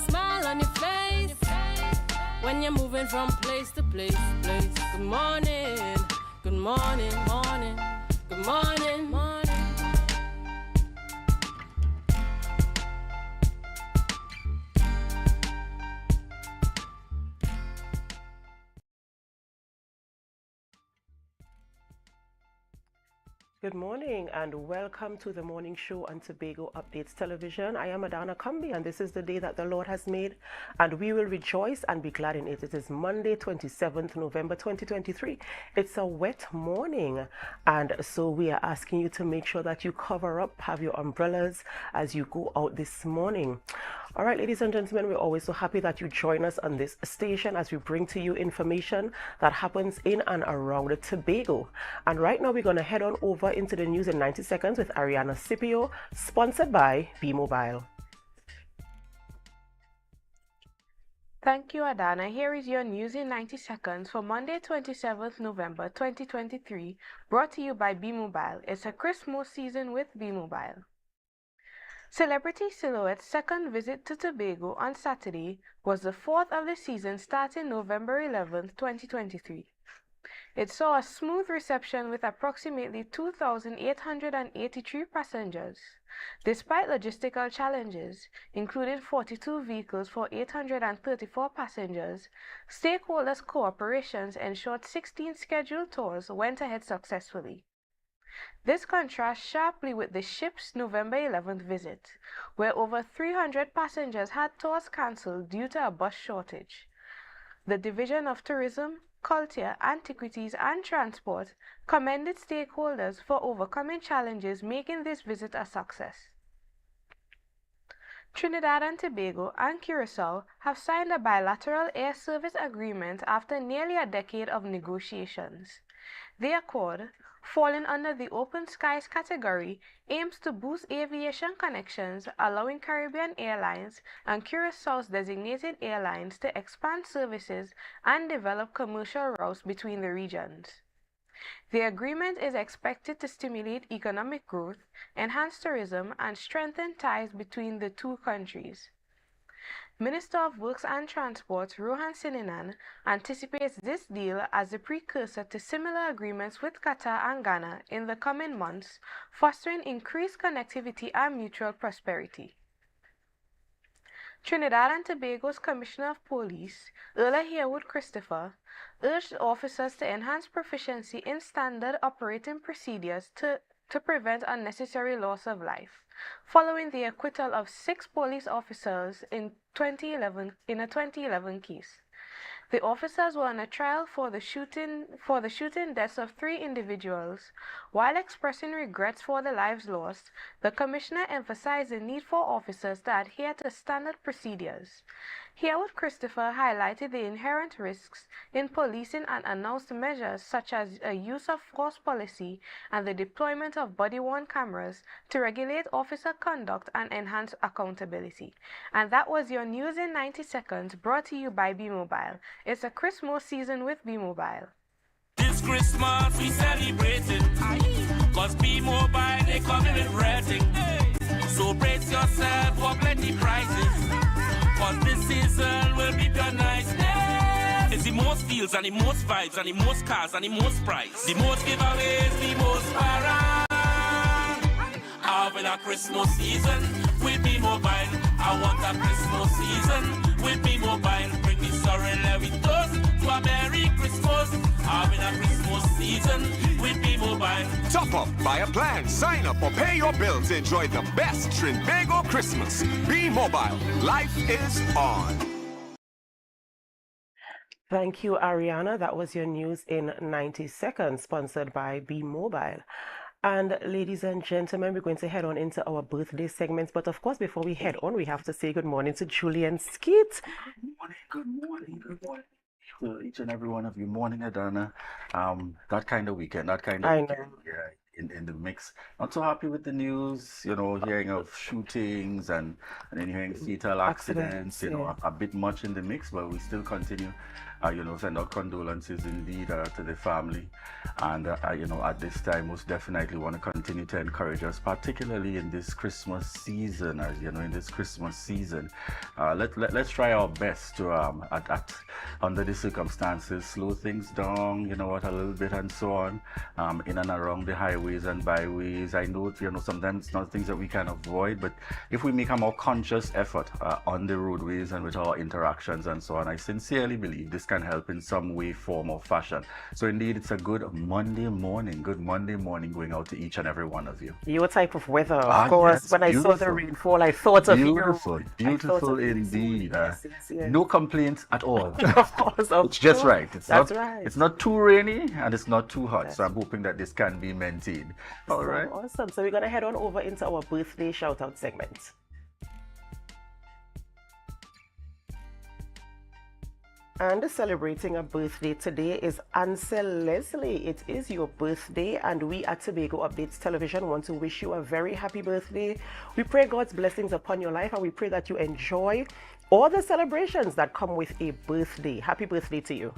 smile on your face when you're moving from place to place. Good morning, good morning, morning, good morning, morning. Good morning and welcome to the morning show on Tobago Updates Television. I am Adana Kambi and this is the day that the Lord has made and we will rejoice and be glad in it. It is Monday, 27th November 2023. It's a wet morning and so we are asking you to make sure that you cover up, have your umbrellas as you go out this morning. All right, ladies and gentlemen, we're always so happy that you join us on this station as we bring to you information that happens in and around Tobago. And right now we're going to head on over into the news in 90 seconds with Ariana Scipio, sponsored by B-Mobile. Thank you, Adana. Here is your news in 90 seconds for Monday, 27th November 2023, brought to you by B-Mobile. It's a Christmas season with B-Mobile. Celebrity Silhouette's second visit to Tobago on Saturday was the fourth of the season starting November 11, 2023. It saw a smooth reception with approximately 2,883 passengers. Despite logistical challenges, including 42 vehicles for 834 passengers, stakeholders' cooperations ensured 16 scheduled tours went ahead successfully. This contrasts sharply with the ship's November 11th visit, where over 300 passengers had tours cancelled due to a bus shortage. The Division of Tourism, Culture, Antiquities and Transport commended stakeholders for overcoming challenges, making this visit a success. Trinidad and Tobago and Curacao have signed a bilateral air service agreement after nearly a decade of negotiations. The accord, falling under the Open Skies category, aims to boost aviation connections, allowing Caribbean Airlines and Curaçao's designated airlines to expand services and develop commercial routes between the regions. The agreement is expected to stimulate economic growth, enhance tourism, and strengthen ties between the two countries. Minister of Works and Transport Rohan Sininan anticipates this deal as a precursor to similar agreements with Qatar and Ghana in the coming months, fostering increased connectivity and mutual prosperity. Trinidad and Tobago's Commissioner of Police, Earl Herwood Christopher, urged officers to enhance proficiency in standard operating procedures to prevent unnecessary loss of life, following the acquittal of 6 police officers in a 2011 case. The officers were on a trial for the shooting deaths of 3 individuals. While expressing regrets for the lives lost, the Commissioner emphasized the need for officers to adhere to standard procedures. Herwood Christopher highlighted the inherent risks in policing and announced measures such as a use of force policy and the deployment of body-worn cameras to regulate officer conduct and enhance accountability. And that was your news in 90 seconds, brought to you by B-Mobile. It's a Christmas season with B-Mobile. This Christmas we celebrate it, cause B-Mobile they come with rating. So brace yourself for plenty prizes, cause this season will be the nice. It's the most deals and the most vibes and the most cars and the most price. The most giveaways, the most para. Having a Christmas season with B-Mobile. I want a Christmas season with B-Mobile. Bring me sorry, let me toast to a Merry Christmas. Having a Christmas season with B-Mobile. Top up, buy a plan, sign up or pay your bills. Enjoy the best Trinbago Christmas. B-Mobile. Life is on. Thank you, Ariana. That was your news in 90 seconds, sponsored by B-Mobile. And ladies and gentlemen, we're going to head on into our birthday segments. But of course, before we head on, we have to say good morning to Julian Skeet. Good morning to each and every one of you. Morning, Adana. That kind of weekend, that kind of I weekend. know. Yeah, in the mix. Not so happy with the news, hearing of shootings and then hearing fatal accidents, a bit much in the mix, but we still continue, send our condolences indeed to the family. And, at this time, most definitely want to continue to encourage us, particularly in this Christmas season, let's try our best to, under the circumstances, slow things down, a little bit and so on, in and around the highways and byways. I know, sometimes it's not things that we can avoid, but if we make a more conscious effort on the roadways and with our interactions and so on, I sincerely believe this can help in some way, form, or fashion. So indeed, it's a good Monday morning going out to each and every one of you. Your type of weather, of course. Yes, when beautiful. I saw the rainfall, I thought of beautiful, you. Beautiful indeed. Yes. No complaints at all. Of course, it's just right. Right. It's not too rainy and it's not too hot. So I'm hoping that this can be maintained. All right. Awesome. So we're going to head on over into our birthday shout out segment. And celebrating a birthday today is Ansel Leslie. It is your birthday, and we at Tobago Updates Television want to wish you a very happy birthday. We pray God's blessings upon your life, and we pray that you enjoy all the celebrations that come with a birthday. Happy birthday to you.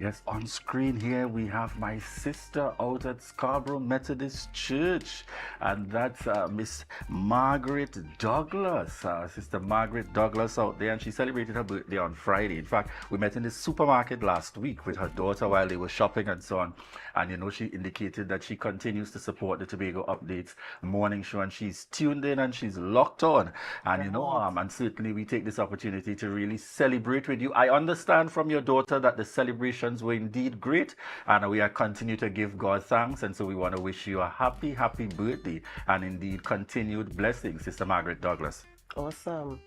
Yes, on screen here we have my sister out at Scarborough Methodist Church, and that's Miss Margaret Douglas, Sister Margaret Douglas out there, and she celebrated her birthday on Friday. In fact, we met in the supermarket last week with her daughter while they were shopping and so on, and she indicated that she continues to support the Tobago Updates morning show, and she's tuned in and she's locked on, and and certainly we take this opportunity to really celebrate with you. I understand from your daughter that the celebration were indeed great, and we are continue to give God thanks, and so we want to wish you a happy birthday and indeed continued blessings, Sister Margaret Douglas. Awesome.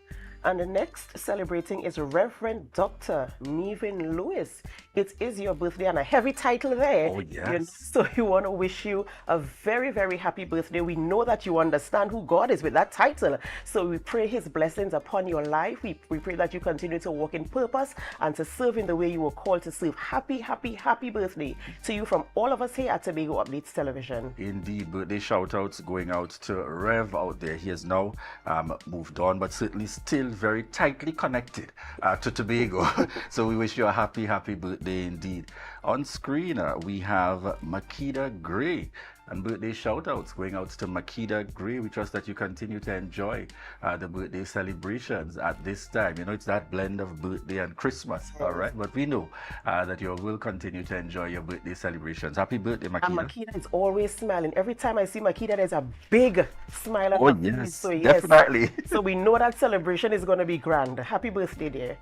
And the next celebrating is Reverend Dr. Nevin Lewis. It is your birthday, and a heavy title there. Oh, yes. So we want to wish you a very, very happy birthday. We know that you understand who God is with that title. So we pray his blessings upon your life. We pray that you continue to walk in purpose and to serve in the way you were called to serve. Happy birthday to you from all of us here at Tobago Updates Television. Indeed, birthday shout-outs going out to Rev out there. He has now moved on, but certainly still very tightly connected to Tobago. So we wish you a happy birthday indeed. On screen we have Makeda Gray, and birthday shout-outs going out to Makeda Gray. We trust that you continue to enjoy the birthday celebrations at this time. It's that blend of birthday and Christmas, all right? But we know that you will continue to enjoy your birthday celebrations. Happy birthday, Makeda. And Makeda is always smiling. Every time I see Makeda, there's a big smile on her face. So yes, definitely. So we know that celebration is going to be grand. Happy birthday, dear.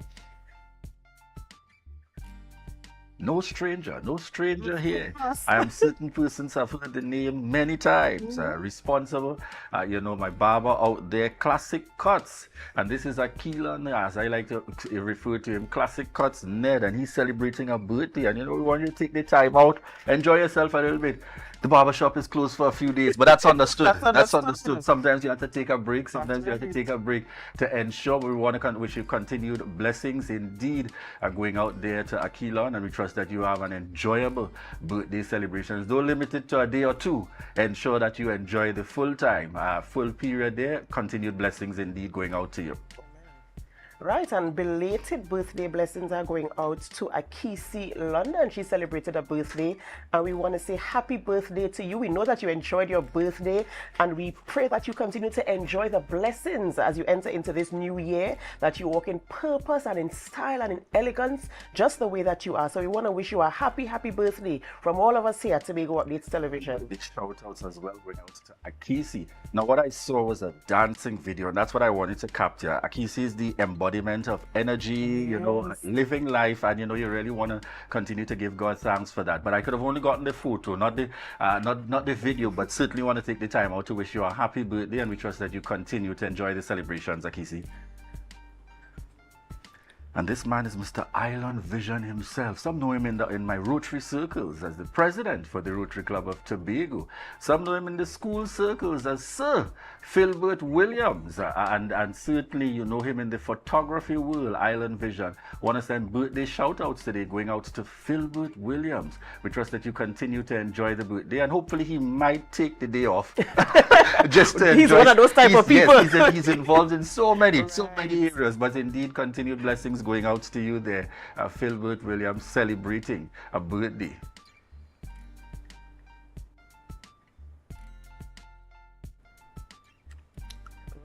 No stranger here. I am certain persons have heard the name many times. Responsible, my barber out there, Classic Cuts. And this is Akilon, as I like to refer to him, Classic Cuts Ned, and he's celebrating a birthday. And we want you to take the time out, enjoy yourself a little bit. The barbershop is closed for a few days, but that's understood. That's understood. Sometimes you have to take a break. Sometimes you have to take a break to ensure. We want to wish you continued blessings indeed, going out there to Akilon, and we trust that you have an enjoyable birthday celebrations. Don't limit it to a day or two. Ensure that you enjoy the full time, full period there. Continued blessings indeed going out to you. Right, and belated birthday blessings are going out to Akisi London. She celebrated her birthday, and we want to say happy birthday to you. We know that you enjoyed your birthday, and we pray that you continue to enjoy the blessings as you enter into this new year, that you walk in purpose and in style and in elegance, just the way that you are. So we want to wish you a happy birthday from all of us here at Tobago Updates Television. Big shout-outs as well going out to Akisi. Now, what I saw was a dancing video, and that's what I wanted to capture. Akisi is the embodiment of energy, living life, and you really want to continue to give God thanks for that. But I could have only gotten the photo, not the video, but certainly want to take the time out to wish you a happy birthday, and we trust that you continue to enjoy the celebrations, Akisi. And this man is Mr. Island Vision himself. Some know him in my Rotary circles as the president for the Rotary Club of Tobago. Some know him in the school circles as Sir Philbert Williams. And certainly you know him in the photography world, Island Vision. Want to send birthday shout-outs today going out to Philbert Williams. We trust that you continue to enjoy the birthday, and hopefully he might take the day off. Just to He's enjoy. one of those type of people. Yes, he's involved in so many areas, but indeed continued blessings going out to you there, Philbert Williams, celebrating a birthday.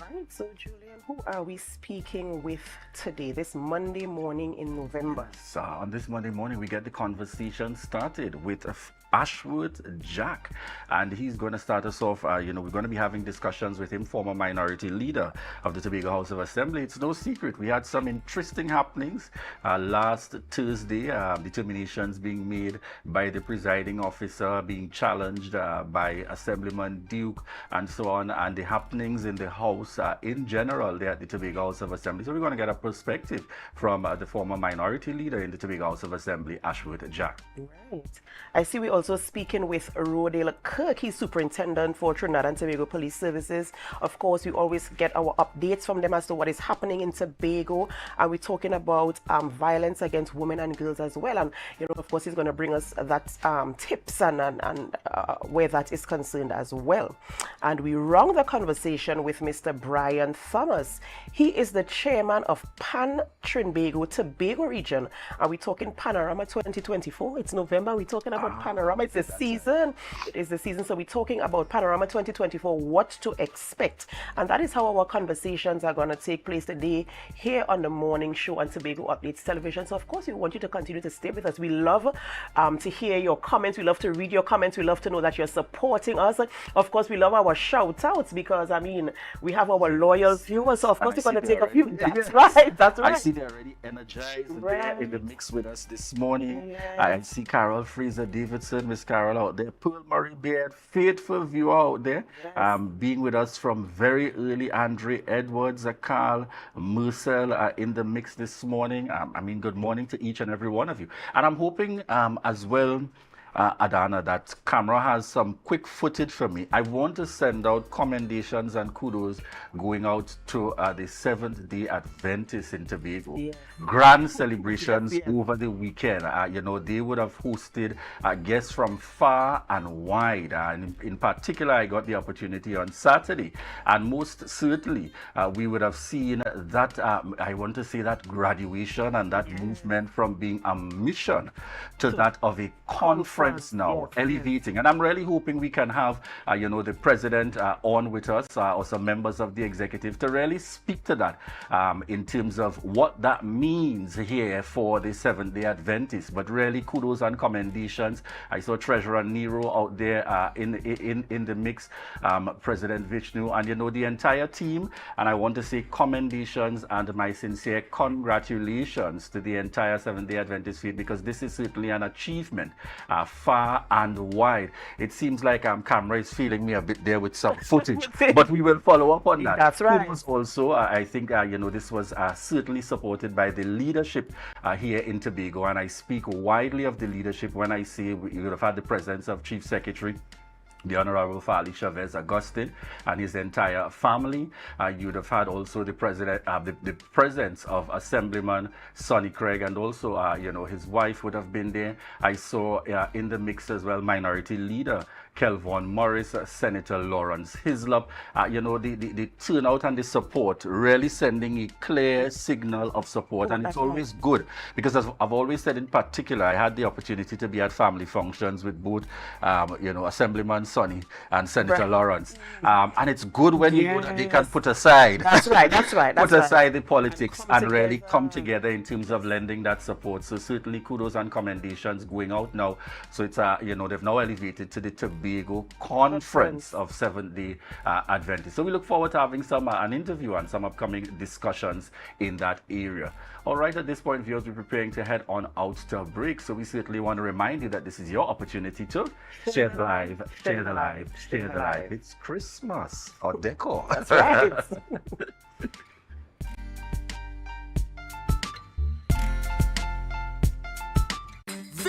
Right, so Julian, who are we speaking with today, this Monday morning in November? So on this Monday morning, we get the conversation started with Ashwood Jack, and he's going to start us off. We're going to be having discussions with him, former minority leader of the Tobago House of Assembly. It's no secret we had some interesting happenings last Thursday, determinations being made by the presiding officer, being challenged by Assemblyman Duke, and so on, and the happenings in the House in general there at the Tobago House of Assembly. So we're going to get a perspective from the former minority leader in the Tobago House of Assembly, Ashwood Jack. Right. I see we also speaking with Orlando Kerr. He's superintendent for Trinidad and Tobago Police Services. Of course, we always get our updates from them as to what is happening in Tobago, and we're talking about violence against women and girls as well. And of course, he's going to bring us that tips and where that is concerned as well. And we rung the conversation with Mr. Brian Thomas. He is the chairman of Trinbago Tobago region, and we're talking Panorama 2024. It's November. We're talking about Panorama. It's the season. It is the season. So we're talking about Panorama 2024, what to expect. And that is how our conversations are going to take place today here on the morning show on Tobago Updates Television. So of course, we want you to continue to stay with us. We love to hear your comments. We love to read your comments. We love to know that you're supporting us. Of course, we love our shout outs because, we have our loyal viewers. So of course, we're going to take a few. That's right. That's right. I see they're already energized there in the mix with us this morning. Yes. I see Carol Fraser Davidson, Miss Carol out there, Pearl Murray Beard, faithful viewer out there, yes. Being with us from very early, Andre Edwards, Carl Mercel in the mix this morning. Good morning to each and every one of you. And I'm hoping as well, Adana, that camera has some quick footage for me. I want to send out commendations and kudos going out to the Seventh-day Adventists in Tobago. Yeah. Grand celebrations over the weekend. They would have hosted guests from far and wide. And in particular, I got the opportunity on Saturday. And most certainly, we would have seen that, I want to say that graduation and that movement from being a mission to that of a conference now, elevating. And I'm really hoping we can have, the president on with us or some members of the executive to really speak to that in terms of what that means here for the Seventh-day Adventists. But really kudos and commendations. I saw Treasurer Nero out there in the mix, President Vishnu, and the entire team. And I want to say commendations and my sincere congratulations to the entire Seventh-day Adventist faith, because this is certainly an achievement far and wide. It seems like camera is feeling me a bit there with some footage, but we will follow up on that. That's right. Also, I think this was certainly supported by the leadership here in Tobago, and I speak widely of the leadership when I say we would have had the presence of Chief Secretary the Honorable Fali Chavez Augustine and his entire family. You'd have had also the president, the presence of Assemblyman Sonny Craig, and also, his wife would have been there. I saw in the mix as well, Minority Leader Kelvon Morris, Senator Lawrence Hislop. The turnout and the support, really sending a clear signal of support. And it's always good, because as I've always said, in particular, I had the opportunity to be at family functions with both, Assemblyman Sonny and Senator Lawrence. And it's good when they can put aside. That's right. Put aside the politics and really come together in terms of lending that support. So certainly kudos and commendations going out now. So it's, they've now elevated to the Tobago Conference of Seventh-day Adventists. So we look forward to having an interview and some upcoming discussions in that area. All right, at this point, viewers, we're preparing to head on out to a break. So we certainly want to remind you that this is your opportunity to share the live, share the live, share the live. It's Christmas or decor. That's right.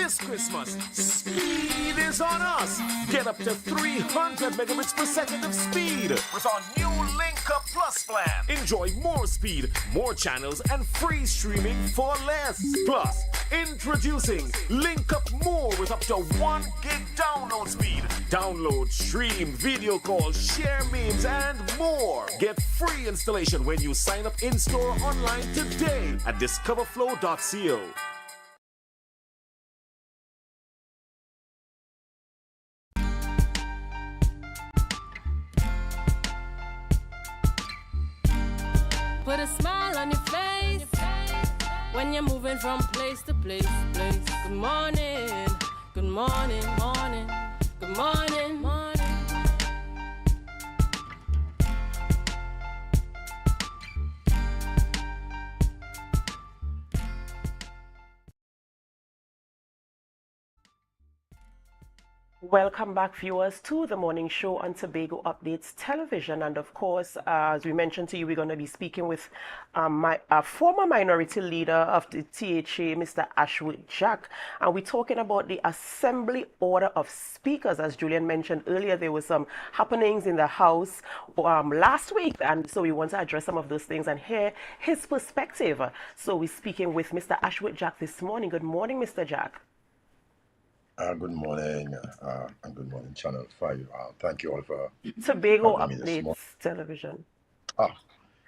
This Christmas, speed is on us. Get up to 300 megabits per second of speed with our new Link Up Plus plan. Enjoy more speed, more channels, and free streaming for less. Plus, introducing Link Up More with up to 1 gig download speed. Download, stream, video call, share memes, and more. Get free installation when you sign up in-store or online today at discoverflow.co. Put a smile on your face when you're moving from place to place. Good morning, good morning, morning, good morning, morning. Welcome back, viewers, to the morning show on Tobago Updates Television. And of course, as we mentioned to you, we're going to be speaking with a former minority leader of the THA, Mr. Ashwood Jack. And we're talking about the Assembly Order of Speakers. As Julian mentioned earlier, there were some happenings in the House last week. And so we want to address some of those things and hear his perspective. So we're speaking with Mr. Ashwood Jack this morning. Good morning, Mr. Jack. Good morning, and good morning, Channel 5. Thank you all for Tobago having me this Updates morning. Television.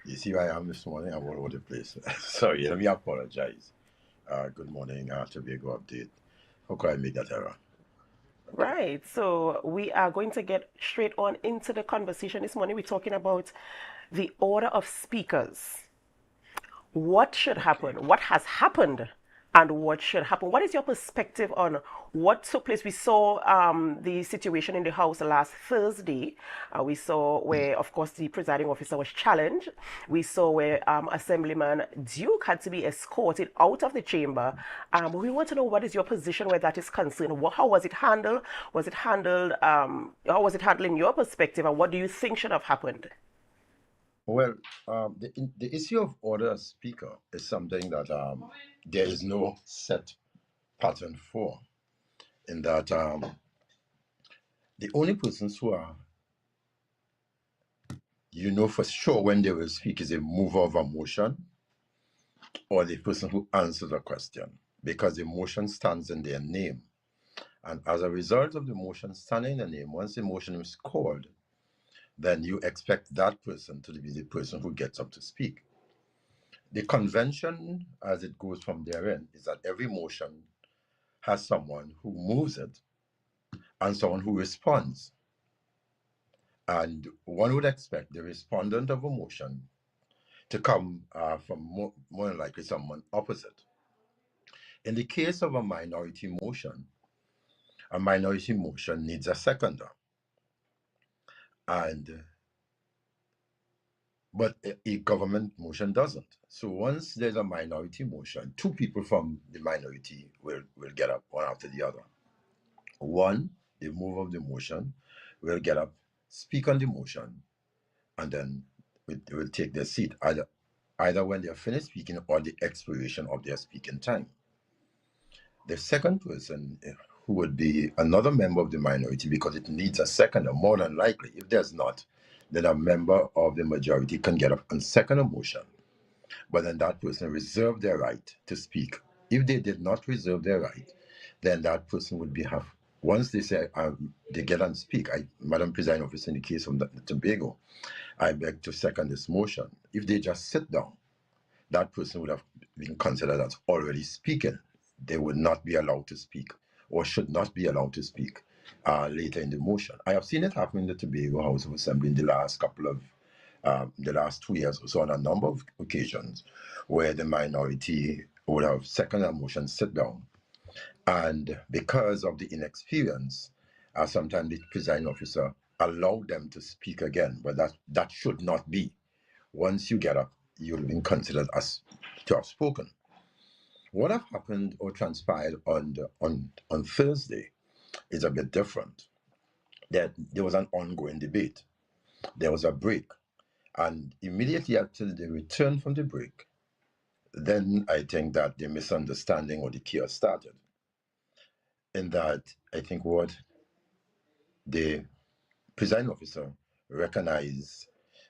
You see where I am this morning? I'm all over the place. Sorry, let me apologize. Good morning, Tobago Update. How could I make that error? Right, so we are going to get straight on into the conversation this morning. We're talking about the order of speakers. What should happen? What has happened? And what should happen? What is your perspective on what took place? We saw the situation in the House last Thursday. We saw where, of course, the presiding officer was challenged. We saw where Assemblyman Duke had to be escorted out of the chamber. We want to know, what is your position where that is concerned? How was it handled? Was it handled? How was it handled in your perspective? And what do you think should have happened? Well, the issue of order of speaker is something that there is no set pattern for, in that the only persons who are, for sure when they will speak is a mover of a motion or the person who answers a question, because the motion stands in their name. And as a result of the motion standing in the name, once the motion is called, then you expect that person to be the person who gets up to speak. The convention, as it goes from therein, is that every motion has someone who moves it and someone who responds. And one would expect the respondent of a motion to come from more than likely someone opposite. In the case of a minority motion needs a seconder. But a government motion doesn't. So once there's a minority motion, two people from the minority will get up one after the other. One, the mover of the motion, will get up, speak on the motion, and then will take their seat, either when they're finished speaking or the expiration of their speaking time. The second person, who would be another member of the minority, because it needs a seconder, more than likely. If there's not, then a member of the majority can get up and second a motion. But then that person reserved their right to speak. If they did not reserve their right, then that person would once they say they get and speak, Madam Presiding Officer, in the case of the Tobago, I beg to second this motion. If they just sit down, that person would have been considered as already speaking. They would not be allowed to speak, or should not be allowed to speak later in the motion. I have seen it happen in the Tobago House of Assembly in the last the last 2 years or so, on a number of occasions, where the minority would have seconded a motion, sit down, and because of the inexperience, sometimes the presiding officer allowed them to speak again. But that should not be. Once you get up, you'll be considered as to have spoken. What have happened or transpired on Thursday is a bit different. There was an ongoing debate. There was a break. And immediately after the return from the break, then I think that the misunderstanding or the chaos started. in that I think what the presiding officer recognized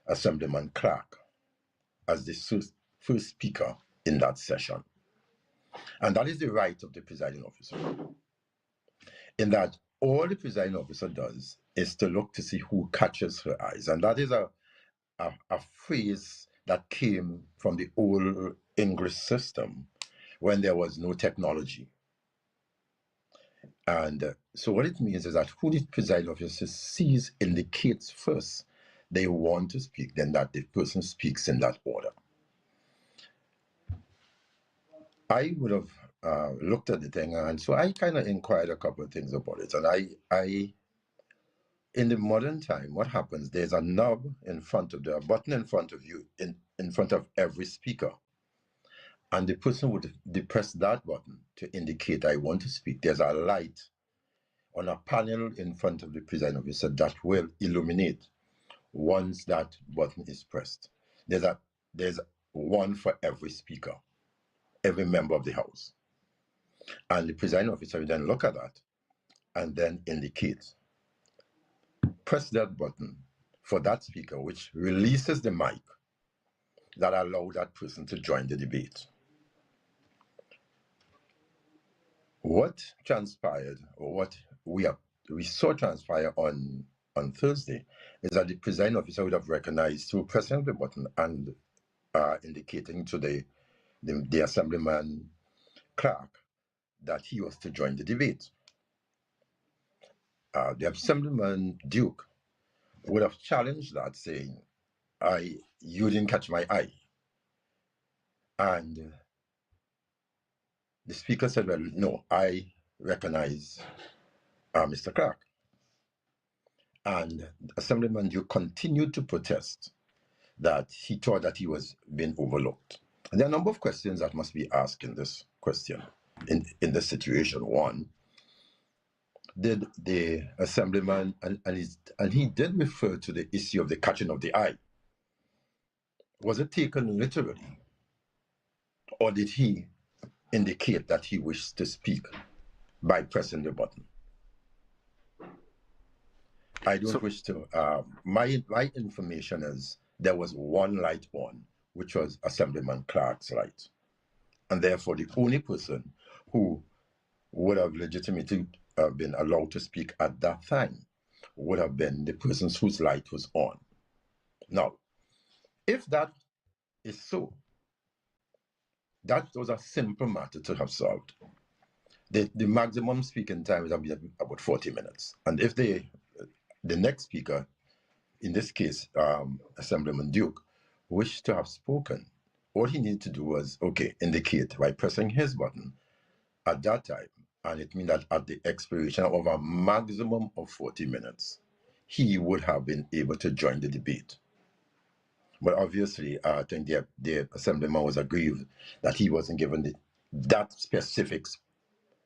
Assemblyman Clark as the first speaker in that session. And that is the right of the presiding officer, in that all the presiding officer does is to look to see who catches her eyes. And that is a phrase that came from the old English system when there was no technology. And so what it means is that who the presiding officer sees indicates first they want to speak, then that the person speaks in that order. I would have looked at the thing, and so I kind of inquired a couple of things about it. And I in the modern time, what happens, there's a knob in front of a button in front of you, in front of every speaker. And the person would depress that button to indicate, I want to speak. There's a light on a panel in front of the presiding officer that will illuminate once that button is pressed. There's one for every speaker, every member of the House. And the presiding officer will then look at that and then indicate. Press that button for that speaker, which releases the mic that allows that person to join the debate. What transpired, or what we saw transpire on Thursday, is that the presiding officer would have recognized through pressing the button and indicating to the Assemblyman Clark that he was to join the debate. The Assemblyman Duke would have challenged that, saying, you didn't catch my eye. And the speaker said, well, no, I recognize Mr. Clark. And Assemblyman Duke continued to protest that he thought that he was being overlooked. And there are a number of questions that must be asked in this question, in this situation. One, did the Assemblyman, and he did refer to the issue of the catching of the eye. Was it taken literally? Or did he indicate that he wished to speak by pressing the button? I don't wish to. My information is there was one light on, which was Assemblyman Clark's light. And therefore, the only person who would have legitimately been allowed to speak at that time would have been the person whose light was on. Now, if that is so, that was a simple matter to have solved. The maximum speaking time is about 40 minutes. And if the next speaker, in this case, Assemblyman Duke, wished to have spoken, all he needed to do was, indicate by pressing his button at that time. And it means that at the expiration of a maximum of 40 minutes, he would have been able to join the debate. But obviously, I think the Assemblyman was aggrieved that he wasn't given that specific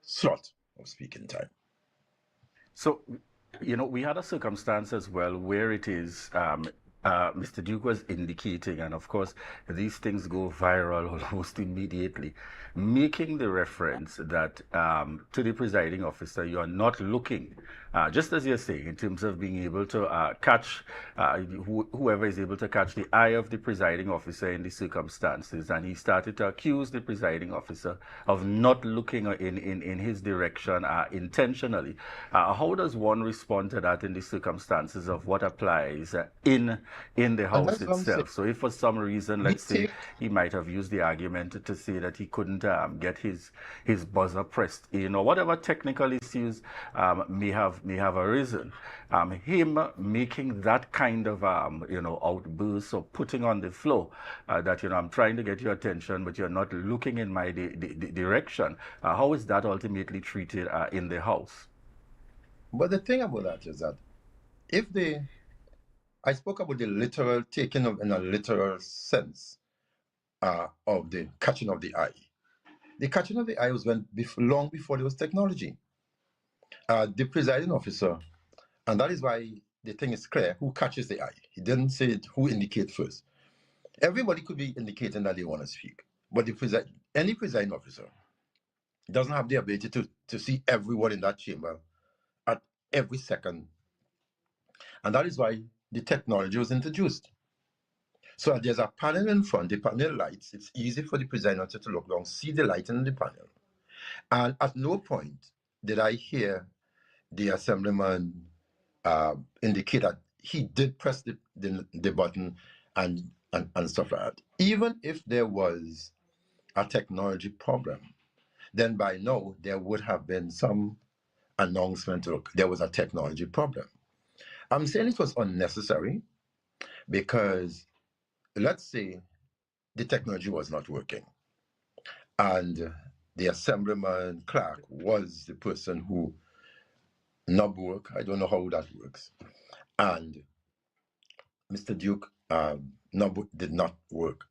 slot of speaking time. So, we had a circumstance as well where it is Mr. Duke was indicating, and of course, these things go viral almost immediately, making the reference that to the presiding officer, you are not looking, just as you're saying, in terms of being able to catch, whoever is able to catch the eye of the presiding officer in the circumstances. And he started to accuse the presiding officer of not looking in his direction intentionally. How does one respond to that in the circumstances of what applies in the House itself? So if for some reason, let's say, he might have used the argument to say that he couldn't get his buzzer pressed in, or whatever technical issues may have arisen, him making that kind of outburst or putting on the floor that I'm trying to get your attention, but you're not looking in my direction. How is that ultimately treated in the House? But the thing about that is that I spoke about the literal taking of, in a literal sense, of the catching of the eye. The catching of the eye was long before there was technology. The presiding officer, and that is why the thing is clear, who catches the eye. He didn't say who indicates first. Everybody could be indicating that they want to speak, but any presiding officer doesn't have the ability to see everyone in that chamber at every second. And that is why the technology was introduced. So there's a panel in front, the panel lights. It's easy for the presenter to look down, see the light in the panel. And at no point did I hear the assemblyman indicate that he did press the button and stuff like that. Even if there was a technology problem, then by now there would have been some announcement, look, there was a technology problem. I'm saying it was unnecessary because let's say the technology was not working and the assemblyman clerk was the person who knob work. I don't know how that works. And Mr. Duke knob did not work.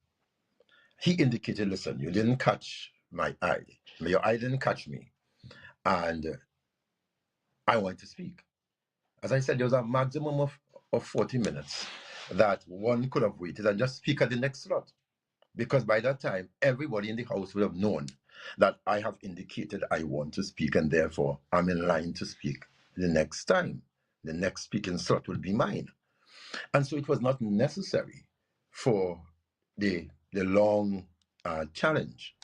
He indicated, listen, you didn't catch my eye. Your eye didn't catch me. And I want to speak. As I said, there was a maximum of 40 minutes that one could have waited and just speak at the next slot. Because by that time, everybody in the house would have known that I have indicated I want to speak and therefore I'm in line to speak the next time. The next speaking slot will be mine. And so it was not necessary for the long challenge.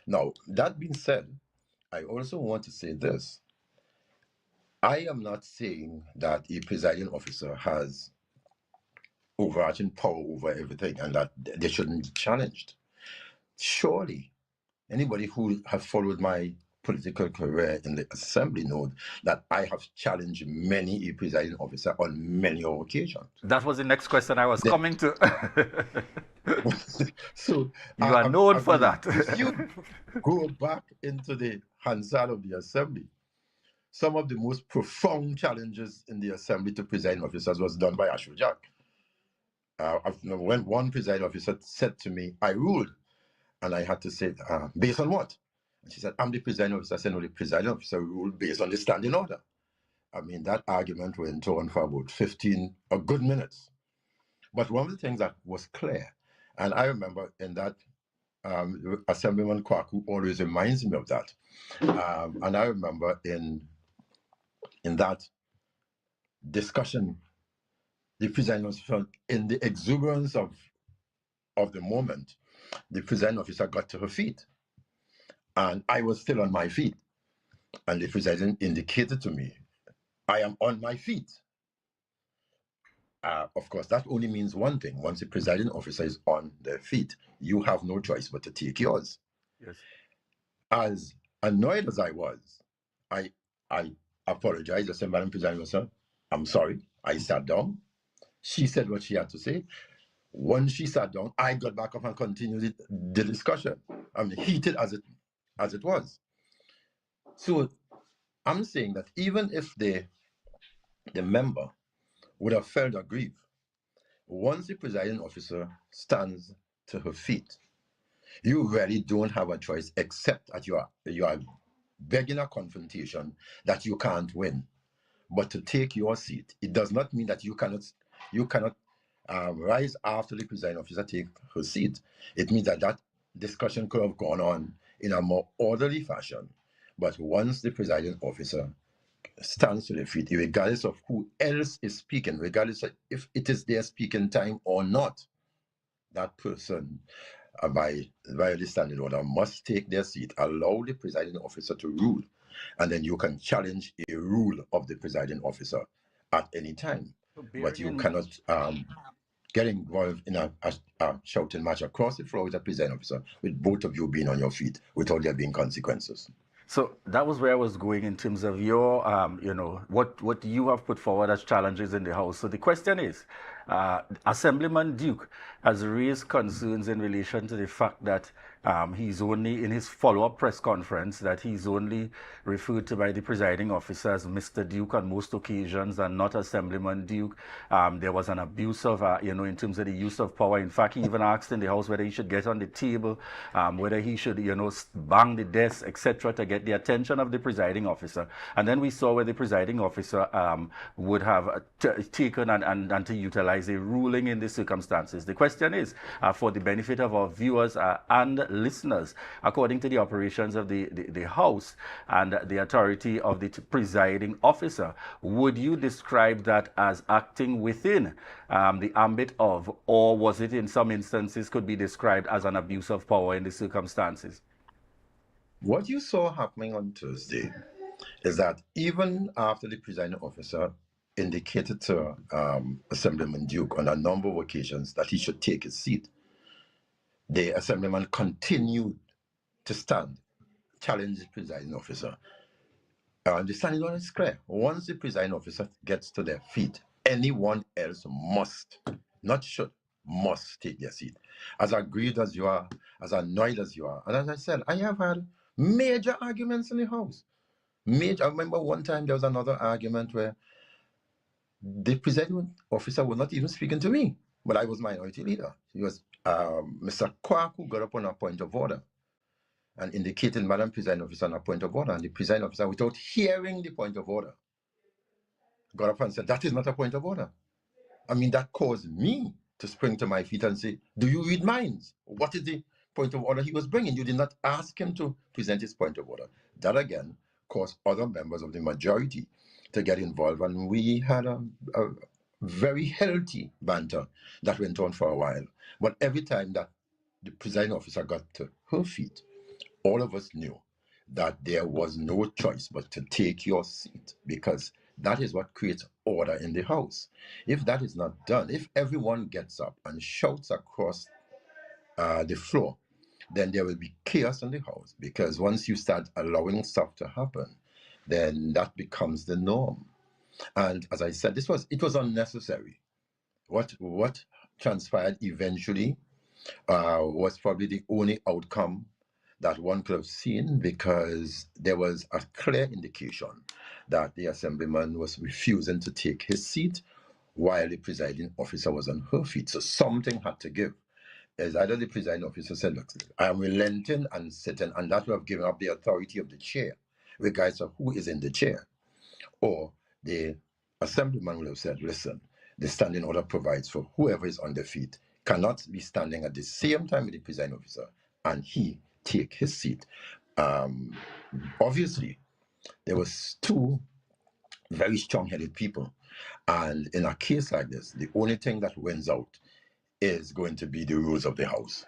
Now, that being said, I also want to say this. I am not saying that a presiding officer has overarching power over everything and that they shouldn't be challenged. Surely, anybody who has followed my political career in the assembly knows that I have challenged many a presiding officer on many occasions. That was the next question I was coming to. So you are known for that. If you go back into the Hansard of the assembly, some of the most profound challenges in the assembly to presiding officers was done by Ashwood Jack. When one presiding officer said to me, I ruled, and I had to say, based on what? And she said, I'm the presiding officer. I said, no, the presiding officer ruled based on the standing order. I mean, that argument went on for about 15 good minutes. But one of the things that was clear, and I remember in that, Assemblyman Kwaku always reminds me of that. And I remember in that discussion, the presiding officer, in the exuberance of the moment, the presiding officer got to her feet. And I was still on my feet. And the president indicated to me, I am on my feet. Of course, that only means one thing. Once the presiding officer is on their feet, you have no choice but to take yours. Yes. As annoyed as I was, I apologized. I said, Madam Presiding Officer, I'm sorry. I sat down. She said what she had to say. Once she sat down, I got back up and continued the discussion. I mean, heated as it was. So I'm saying that even if the member would have felt aggrieved, once the presiding officer stands to her feet, you really don't have a choice except that you are begging a confrontation that you can't win, but to take your seat. It does not mean that you cannot rise after the presiding officer take her seat. It means that discussion could have gone on in a more orderly fashion. But once the presiding officer stands to their feet, regardless of who else is speaking, regardless of if it is their speaking time or not, that person, by the standing order, must take their seat, allow the presiding officer to rule, and then you can challenge a rule of the presiding officer at any time. But you cannot get involved in a shouting match across the floor with a presiding officer, with both of you being on your feet, without there being consequences. So that was where I was going in terms of your, what you have put forward as challenges in the House. So the question is, Assemblyman Duke has raised concerns in relation to the fact that he's only, in his follow-up press conference, that he's only referred to by the presiding officer as Mr. Duke on most occasions and not Assemblyman Duke. There was an abuse of, in terms of the use of power. In fact, he even asked in the House whether he should get on the table, whether he should, bang the desk, etc., to get the attention of the presiding officer. And then we saw where the presiding officer would have taken and to utilize a ruling in the circumstances. The question is, for the benefit of our viewers and listeners, according to the operations of the House and the authority of the presiding officer, would you describe that as acting within the ambit of, or was it in some instances could be described as an abuse of power in the circumstances? What you saw happening on Thursday is that even after the presiding officer indicated to Assemblyman Duke on a number of occasions that he should take his seat, the Assemblyman continued to stand, challenge the presiding officer. The standing order is clear. Once the presiding officer gets to their feet, anyone else must, not should, must take their seat. As aggrieved as you are, as annoyed as you are, and as I said, I have had major arguments in the House. I remember one time there was another argument where the presiding officer was not even speaking to me, but I was minority leader. He was Mr. Kwak, who got up on a point of order and indicated, Madam Presiding Officer, on a point of order, and the presiding officer, without hearing the point of order, got up and said, that is not a point of order. I mean, that caused me to spring to my feet and say, do you read minds? What is the point of order he was bringing? You did not ask him to present his point of order. That again caused other members of the majority to get involved, and we had a very healthy banter that went on for a while. But every time that the presiding officer got to her feet, all of us knew that there was no choice but to take your seat, because that is what creates order in the House. If that is not done, if everyone gets up and shouts across the floor, then there will be chaos in the House, because once you start allowing stuff to happen, then that becomes the norm. And as I said, it was unnecessary. What transpired eventually was probably the only outcome that one could have seen, because there was a clear indication that the Assemblyman was refusing to take his seat while the presiding officer was on her feet. So something had to give. As either the presiding officer said, look, I am relenting and sitting, and that will have given up the authority of the chair, regardless of who is in the chair. Or the Assemblyman will have said, listen, the standing order provides for whoever is on their feet cannot be standing at the same time with the presiding officer and he take his seat. Obviously, there was two very strong-headed people, and in a case like this, the only thing that wins out is going to be the rules of the House.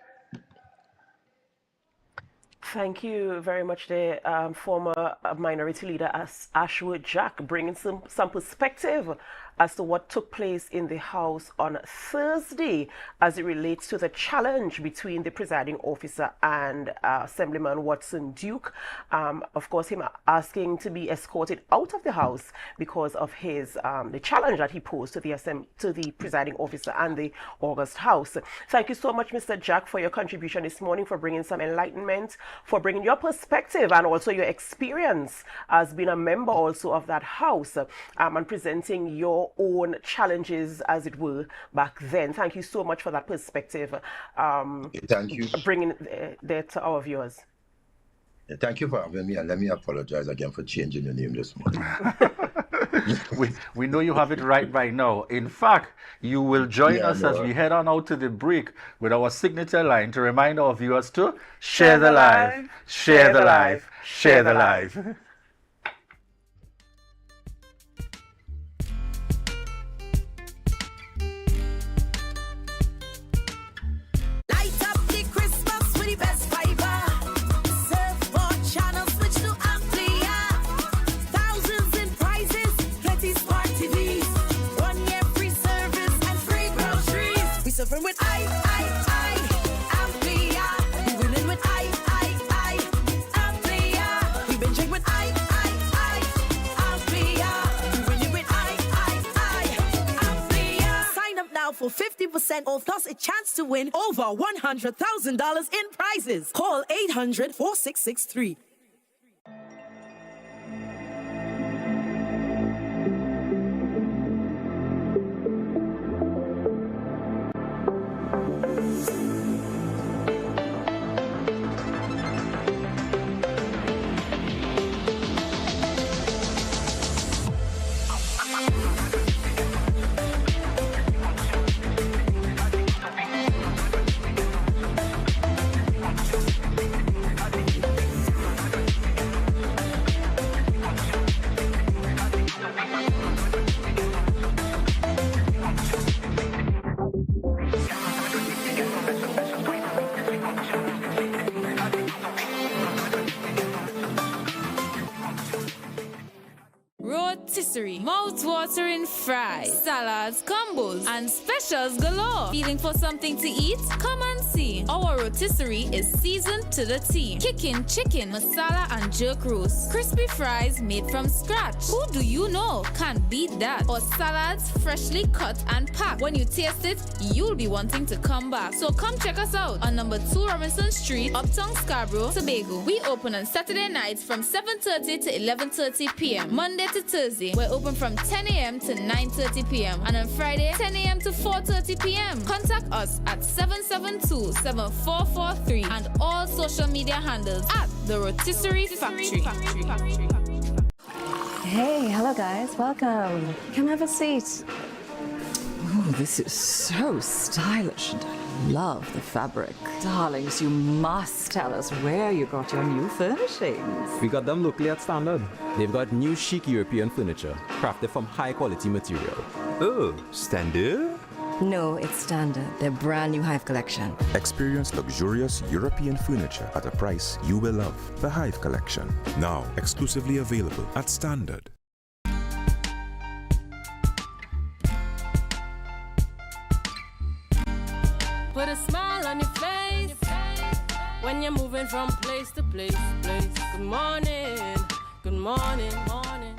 Thank you very much, the former minority leader Ashwood Jack, bringing some perspective as to what took place in the House on Thursday as it relates to the challenge between the presiding officer and Assemblyman Watson Duke. Of course, him asking to be escorted out of the House because of his the challenge that he posed to the presiding officer and the August House. Thank you so much, Mr. Jack, for your contribution this morning, for bringing some enlightenment, for bringing your perspective and also your experience as being a member also of that House, and presenting your own challenges, as it were, back then. Thank you so much for that perspective. Thank you. Bringing that to our viewers. Thank you for having me, and let me apologize again for changing your name this morning. we know you have it right now. In fact, you will join us as we head on out to the break with our signature line to remind our viewers to share the life, share the life, share the life. Suffering with Amplia. We winning with Amplia. We been drinking with Amplia. We winning with Amplia. Sign up now for 50% off plus a chance to win over $100,000 in prizes. Call 800-4663. rotisserie, mouth-watering fries, salads, combos, and specials galore. Feeling for something to eat? Come and see. Our rotisserie is seasoned to the T. Kicking chicken, masala, and jerk roast. Crispy fries made from scratch. Who do you know can beat that? Or salads freshly cut and packed. When you taste it, you'll be wanting to come back. So come check us out on number 2 Robinson Street, Uptown Scarborough, Tobago. We open on Saturday nights from 7:30 to 11:30 p.m. Monday to Thursday, we're open from 10 a.m. to 9:30 p.m. And on Friday, 10 a.m. to 4:30 p.m. Contact us at 772-7443 and all social media handles at The Rotisserie Factory. Hey, hello guys, welcome. Come have a seat. Oh, this is so stylish and I love the fabric. Darlings, you must tell us where you got your new furnishings. We got them locally at Standard. They've got new chic European furniture, crafted from high quality material. Oh, Standard? No, it's Standard, their brand new Hive collection. Experience luxurious European furniture at a price you will love. The Hive collection, now exclusively available at Standard. Put a smile on your face when you're moving from place to place. Good morning, good morning, morning,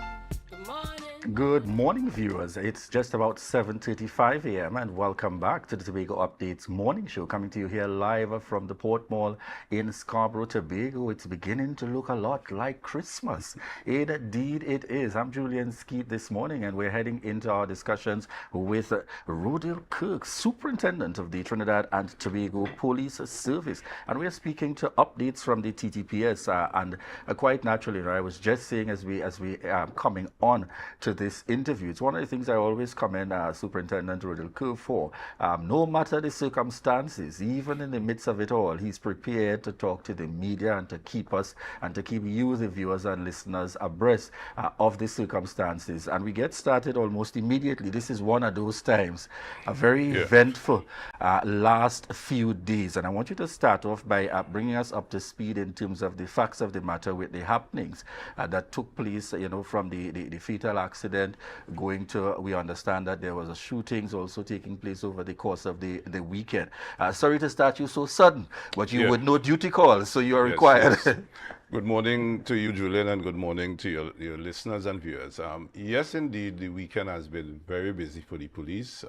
good morning. Good morning, viewers. It's just about 7:35 a.m. and welcome back to the Tobago Updates morning show, coming to you here live from the Port Mall in Scarborough, Tobago. It's beginning to look a lot like Christmas. Indeed it is. I'm Julian Skeet this morning, and we're heading into our discussions with Orlando Kerr, Superintendent of the Trinidad and Tobago Police Service. And we're speaking to updates from the TTPS, and quite naturally, I was just saying as we coming on to this interview, it's one of the things I always commend Superintendent Orlando Kerr for. No matter the circumstances, even in the midst of it all, he's prepared to talk to the media and to keep us and to keep you, the viewers and listeners, abreast of the circumstances. And we get started almost immediately. This is one of those times, a very eventful last few days. And I want you to start off by bringing us up to speed in terms of the facts of the matter with the happenings that took place, from the fatal accident going to, we understand that there was a shootings also taking place over the course of the weekend. Sorry to start you so sudden, but you would know duty calls, so you are required. Yes. Good morning to you, Julian, and good morning to your listeners and viewers. Yes, indeed, the weekend has been very busy for the police.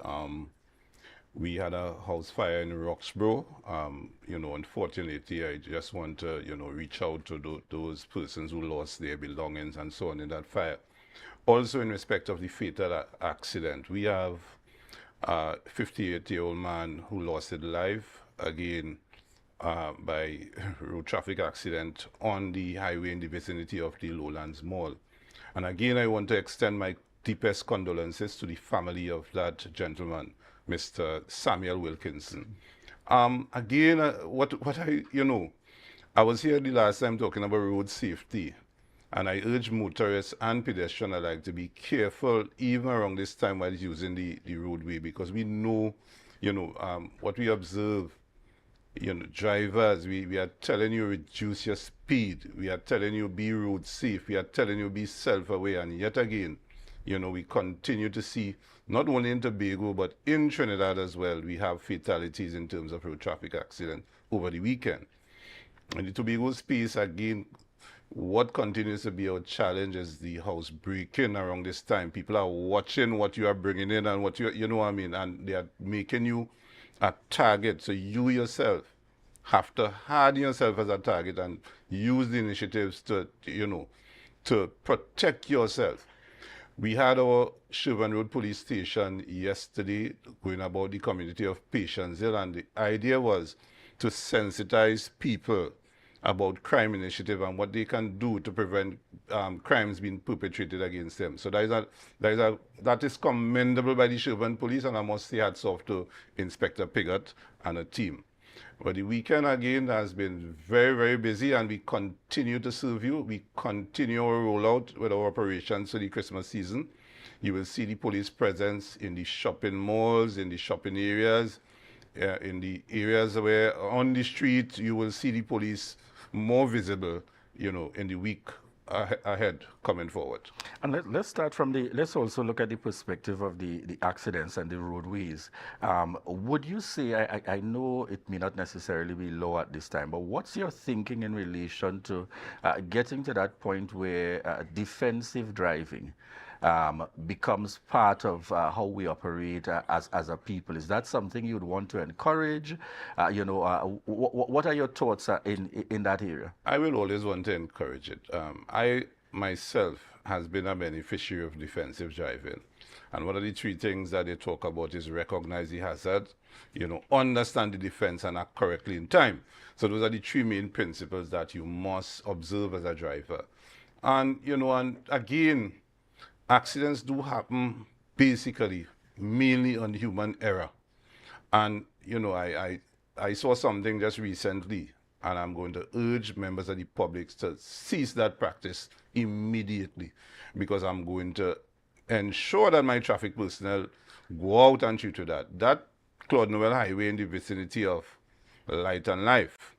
We had a house fire in Roxborough. Unfortunately, I just want to, reach out to those persons who lost their belongings and so on in that fire. Also, in respect of the fatal accident, we have a 58-year-old man who lost his life, again, by road traffic accident on the highway in the vicinity of the Lowlands Mall. And again, I want to extend my deepest condolences to the family of that gentleman, Mr. Samuel Wilkinson. Again, I was here the last time talking about road safety. And I urge motorists and pedestrians alike to be careful even around this time while using the roadway, because we know, what we observe, drivers, we are telling you reduce your speed. We are telling you be road safe. We are telling you be self-aware. And yet again, we continue to see, not only in Tobago, but in Trinidad as well, we have fatalities in terms of road traffic accidents over the weekend. In the Tobago space, again, what continues to be our challenge is the house breaking around this time. People are watching what you are bringing in and what and they are making you a target. So you yourself have to harden yourself as a target and use the initiatives to protect yourself. We had our Sherburne Road Police Station yesterday going about the community of Patience Hill, and the idea was to sensitize people about crime initiative and what they can do to prevent crimes being perpetrated against them. So that is commendable by the Sherburne Police, and I must say hats off to Inspector Piggott and a team. But the weekend again has been very, very busy, and we continue to serve you. We continue our rollout with our operations for the Christmas season. You will see the police presence in the shopping malls, in the shopping areas, in the areas where on the street you will see the police more visible, in the week ahead coming forward. And let's start from let's also look at the perspective of the accidents and the roadways. Would you say, I know it may not necessarily be law at this time, but what's your thinking in relation to getting to that point where defensive driving becomes part of how we operate as a people? Is that something you'd want to encourage? What are your thoughts in that area? I will always want to encourage it. I myself has been a beneficiary of defensive driving. And one of the three things that they talk about is recognize the hazard, understand the defense and act correctly in time. So those are the three main principles that you must observe as a driver. And, and again, accidents do happen basically mainly on human error. And, I saw something just recently, and I'm going to urge members of the public to cease that practice immediately, because I'm going to ensure that my traffic personnel go out and shoot to that. That Claude Noel Highway in the vicinity of Light and Life,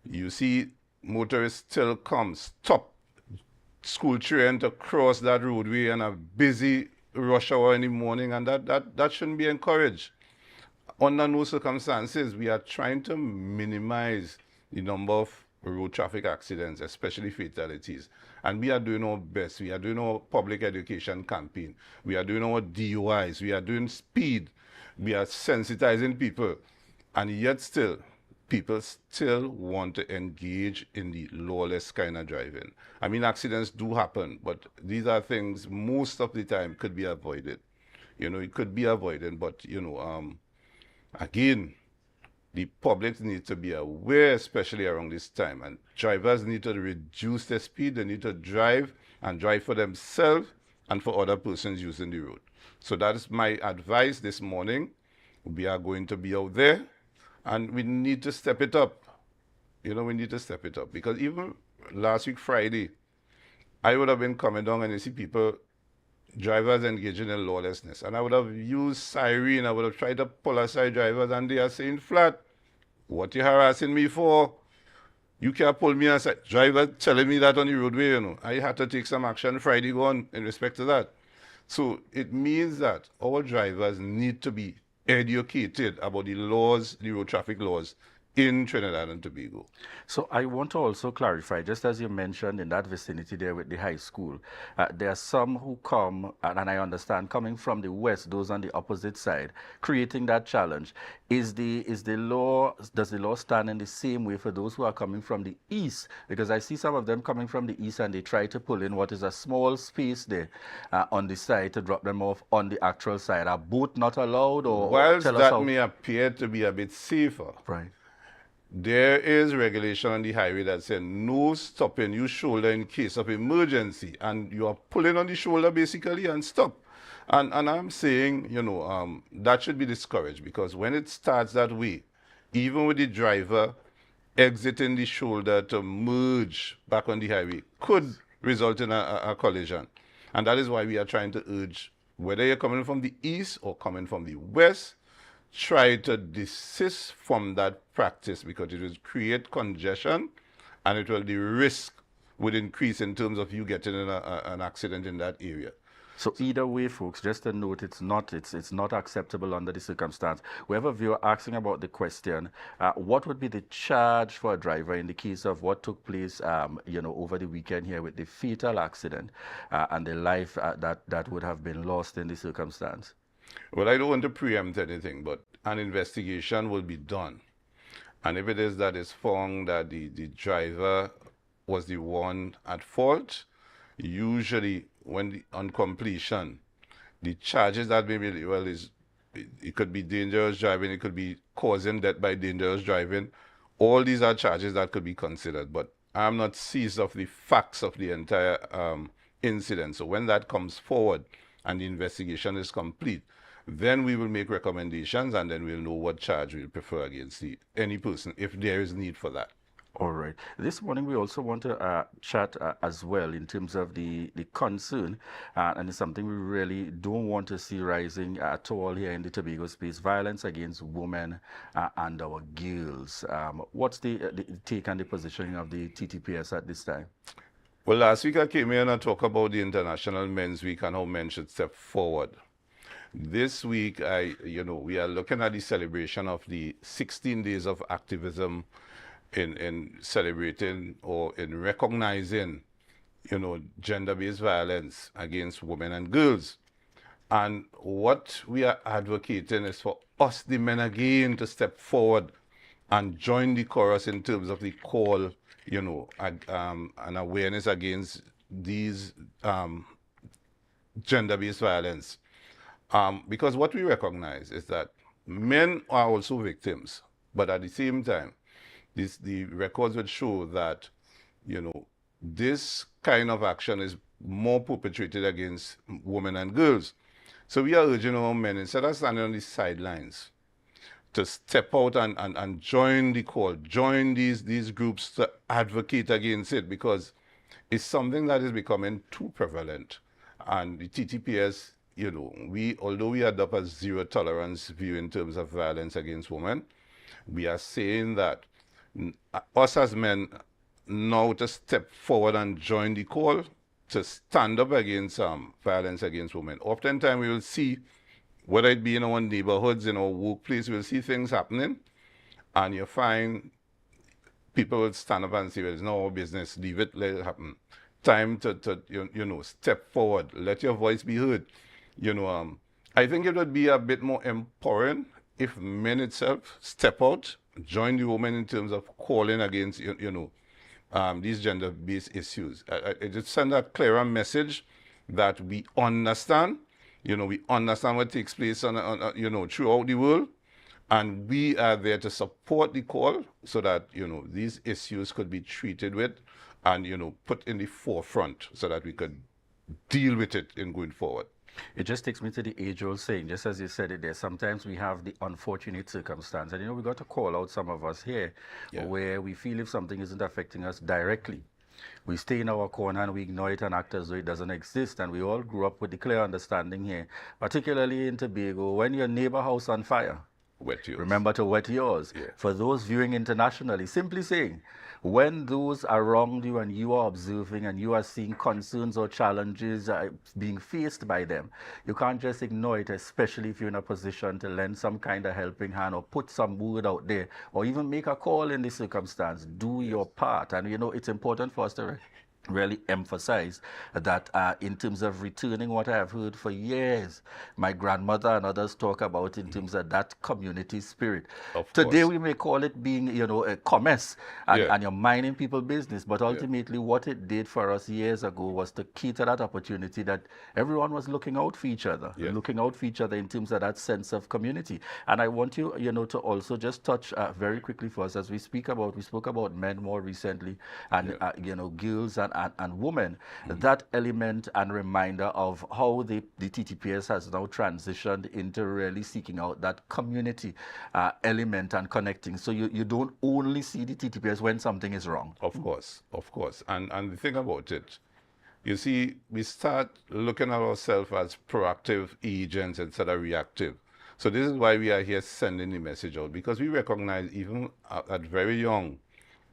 you see motorists still come, stop school children to cross that roadway on a busy rush hour in the morning, and that shouldn't be encouraged. Under no circumstances, we are trying to minimize the number of road traffic accidents, especially fatalities. And we are doing our best. We are doing our public education campaign. We are doing our DUIs. We are doing speed. We are sensitizing people. And yet still, people still want to engage in the lawless kind of driving. I mean, accidents do happen, but these are things most of the time could be avoided. It could be avoided, but, again, the public needs to be aware, especially around this time, and drivers need to reduce their speed. They need to drive for themselves and for other persons using the road. So that is my advice this morning. We are going to be out there, and we need to step it up. We need to step it up, because even last week, Friday, I would have been coming down and you see people, drivers engaging in lawlessness, and I would have used siren. I would have tried to pull aside drivers, and they are saying flat, "What you harassing me for? You can't pull me aside." Driver telling me that on the roadway, I had to take some action Friday gone in respect to that. So it means that our drivers need to be educated about the laws, the road traffic laws in Trinidad and Tobago. So I want to also clarify, just as you mentioned in that vicinity there with the high school, there are some who come, and I understand, coming from the west, those on the opposite side, creating that challenge. Does the law stand in the same way for those who are coming from the east? Because I see some of them coming from the east and they try to pull in what is a small space there on the side to drop them off on the actual side. Are both not allowed? Whilst that may appear to be a bit safer, right, there is regulation on the highway that says no stopping your shoulder in case of emergency, and you are pulling on the shoulder basically and stop. And I'm saying, that should be discouraged, because when it starts that way, even with the driver exiting the shoulder to merge back on the highway, could result in a collision. And that is why we are trying to urge, whether you're coming from the east or coming from the west, try to desist from that practice, because it will create congestion and the risk would increase in terms of you getting in an accident in that area. So either way, folks, just a note, it's not acceptable under the circumstance. Whoever viewer asking about the question, what would be the charge for a driver in the case of what took place, over the weekend here with the fatal accident and the life that would have been lost in the circumstance? Well, I don't want to preempt anything, but an investigation will be done. And if it is that it's found that the driver was the one at fault, usually on completion, the charges that may be, it could be dangerous driving, it could be causing death by dangerous driving. All these are charges that could be considered, but I'm not seized of the facts of the entire incident. So when that comes forward and the investigation is complete, then we will make recommendations, and then we'll know what charge we'll prefer against any person, if there is need for that. All right. This morning we also want to chat as well in terms of the concern, and it's something we really don't want to see rising at all here in the Tobago space, violence against women and our girls. What's the take and the positioning of the TTPS at this time? Well, last week I came here and I talked about the International Men's Week and how men should step forward. This week, we are looking at the celebration of the 16 days of activism in celebrating or in recognizing, gender-based violence against women and girls. And what we are advocating is for us, the men, again, to step forward and join the chorus in terms of the call, an awareness against these gender-based violence. Because what we recognize is that men are also victims, but at the same time, the records would show that, this kind of action is more perpetrated against women and girls. So we are urging our men, instead of standing on the sidelines, to step out and join the call, join these groups to advocate against it, because it's something that is becoming too prevalent. And the TTPS, although we adopt a zero tolerance view in terms of violence against women, we are saying that us as men now to step forward and join the call to stand up against violence against women. Oftentimes we will see, whether it be in our neighborhoods, in our workplace, we'll see things happening, and you find people will stand up and say, well, it's not our business, leave it, let it happen. Time to step forward, let your voice be heard. I think it would be a bit more empowering if men itself step out, join the women in terms of calling against, these gender-based issues. It just send a clearer message that we understand, we understand what takes place throughout the world, and we are there to support the call so that, these issues could be treated with and, put in the forefront so that we could deal with it in going forward. It just takes me to the age-old saying, just as you said it there, sometimes we have the unfortunate circumstance, and we got to call out some of us here where we feel if something isn't affecting us directly, we stay in our corner and we ignore it and act as though it doesn't exist. And we all grew up with the clear understanding here, particularly in Tobago, when your neighbor house on fire, wet yours. Remember to wet yours. Yeah. For those viewing internationally, simply saying, when those around you and you are observing and you are seeing concerns or challenges being faced by them, you can't just ignore it, especially if you're in a position to lend some kind of helping hand or put some word out there or even make a call in this circumstance. Do your part. And, it's important for us to really emphasize that in terms of returning what I have heard for years, my grandmother and others talk about in terms of that community spirit. Today we may call it being, a commerce and you're minding people's business, but ultimately what it did for us years ago was to key to that opportunity that everyone was looking out for each other, looking out for each other in terms of that sense of community. And I want you, to also just touch very quickly for us as we spoke about men more recently and, girls and women, that element and reminder of how the TTPS has now transitioned into really seeking out that community element and connecting. So you don't only see the TTPS when something is wrong. Of course. And the thing about it, you see, we start looking at ourselves as proactive agents instead of reactive. So this is why we are here sending the message out, because we recognize even at very young,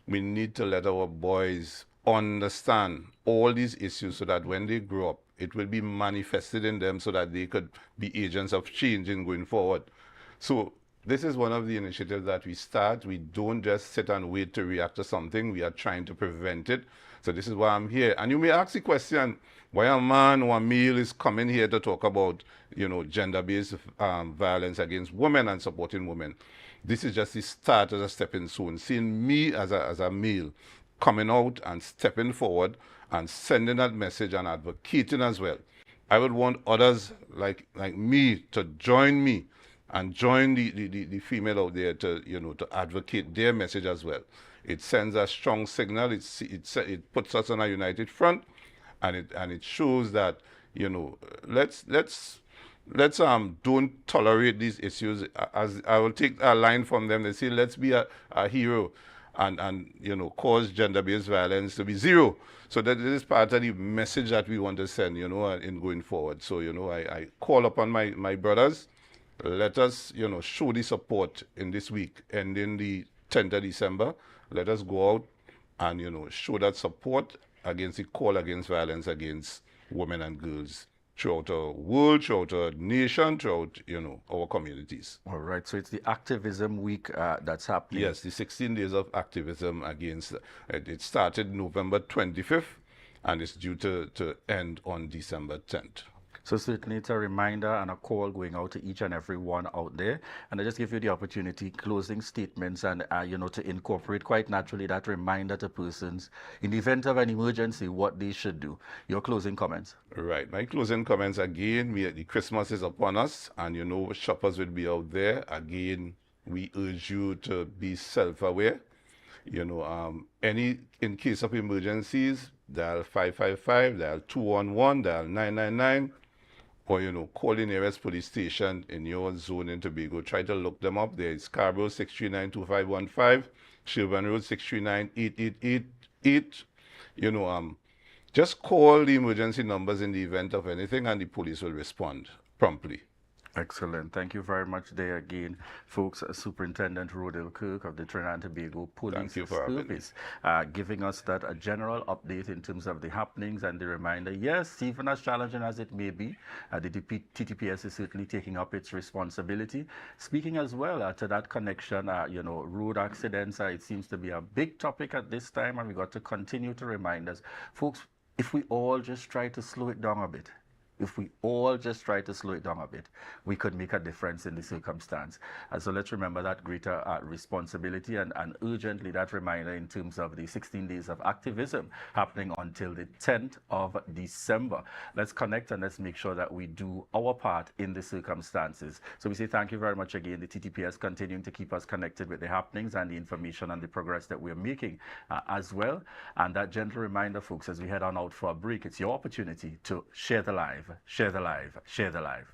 we need to let our boys understand all these issues so that when they grow up, it will be manifested in them so that they could be agents of change in going forward. So this is one of the initiatives that we start. We don't just sit and wait to react to something. We are trying to prevent it. So this is why I'm here. And you may ask the question, why a man or a male is coming here to talk about, gender-based violence against women and supporting women. This is just the start as a stepping stone. Seeing me as a male coming out and stepping forward and sending that message and advocating as well. I would want others like me to join me and join the female out there to to advocate their message as well. It sends a strong signal. It puts us on a united front, and it shows that let's don't tolerate these issues. As I will take a line from them, they say let's be a hero and cause gender-based violence to be zero. So that is part of the message that we want to send, in going forward. So, I call upon my brothers, let us, show the support in this week, ending the 10th of December. Let us go out and, show that support against the call against violence against women and girls throughout our world, throughout our nation, throughout, our communities. All right, so it's the activism week that's happening. Yes, the 16 days of activism against, it started November 25th, and it's due to end on December 10th. So certainly it's a reminder and a call going out to each and every one out there. And I just give you the opportunity, closing statements, and to incorporate quite naturally that reminder to persons in the event of an emergency, what they should do. Your closing comments. Right. My closing comments again, the Christmas is upon us, and shoppers will be out there. Again, we urge you to be self-aware. In case of emergencies, dial 555, dial 211, dial 999. Or, call the nearest police station in your zone in Tobago. Try to look them up. There is Scarborough 639-2515, Sherburne Road 639-8888. Just call the emergency numbers in the event of anything, and the police will respond promptly. Excellent. Thank you very much there again, folks. Superintendent Orlando Kerr of the Trinidad and Tobago Police Service, giving us that a general update in terms of the happenings and the reminder. Yes, even as challenging as it may be, the TTPS is certainly taking up its responsibility. Speaking as well to that connection, road accidents, it seems to be a big topic at this time, and we got to continue to remind us. Folks, if we all just try to slow it down a bit, we could make a difference in the circumstance. And so let's remember that greater responsibility and urgently that reminder in terms of the 16 days of activism happening until the 10th of December. Let's connect and let's make sure that we do our part in the circumstances. So we say thank you very much again. The TTPS continuing to keep us connected with the happenings and the information and the progress that we're making as well. And that gentle reminder, folks, as we head on out for a break, it's your opportunity to share the live. Share the live. Share the live.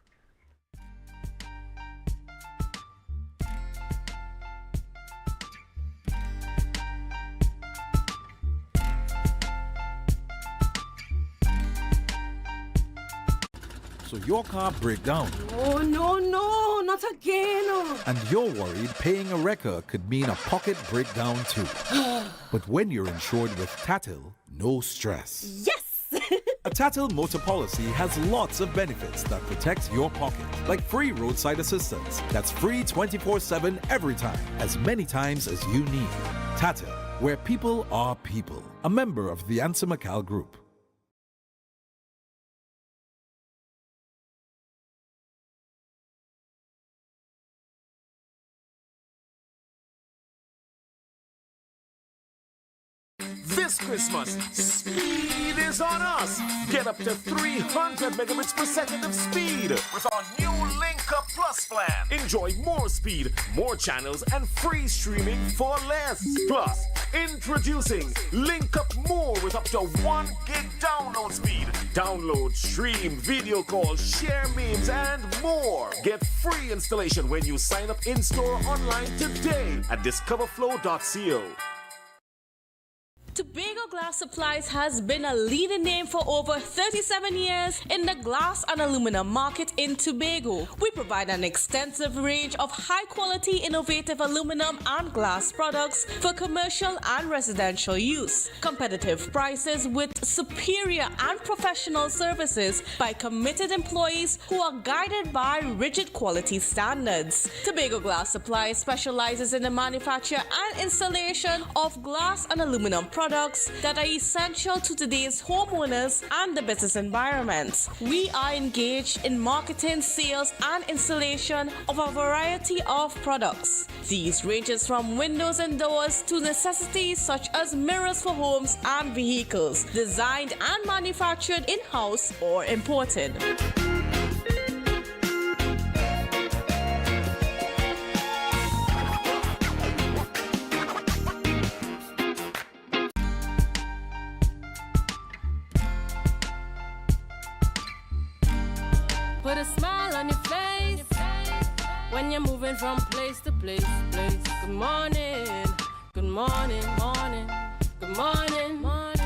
So your car break down. Oh, no, not again. And you're worried paying a wrecker could mean a pocket breakdown too. But when you're insured with Tatil, no stress. Yes! A Tatil motor policy has lots of benefits that protect your pocket, like free roadside assistance. That's free 24/7 every time, as many times as you need. Tatil, where people are people. A member of the Ansa McCall Group. This Christmas, speed is on us. Get up to 300 megabits per second of speed with our new Link Up Plus plan. Enjoy more speed, more channels, and free streaming for less. Plus, introducing Link Up More with up to 1 gig download speed. Download, stream, video call, share memes, and more. Get free installation when you sign up in-store online today at discoverflow.co. Tobago Glass Supplies has been a leading name for over 37 years in the glass and aluminum market in Tobago. We provide an extensive range of high-quality, innovative aluminum and glass products for commercial and residential use. Competitive prices with superior and professional services by committed employees who are guided by rigid quality standards. Tobago Glass Supplies specializes in the manufacture and installation of glass and aluminum products that are essential to today's homeowners and the business environment. We are engaged in marketing, sales, and installation of a variety of products. These ranges from windows and doors to necessities such as mirrors for homes and vehicles, designed and manufactured in-house or imported. Put a smile on your face when you're moving from place to place. Good morning, good morning, morning, good morning, morning.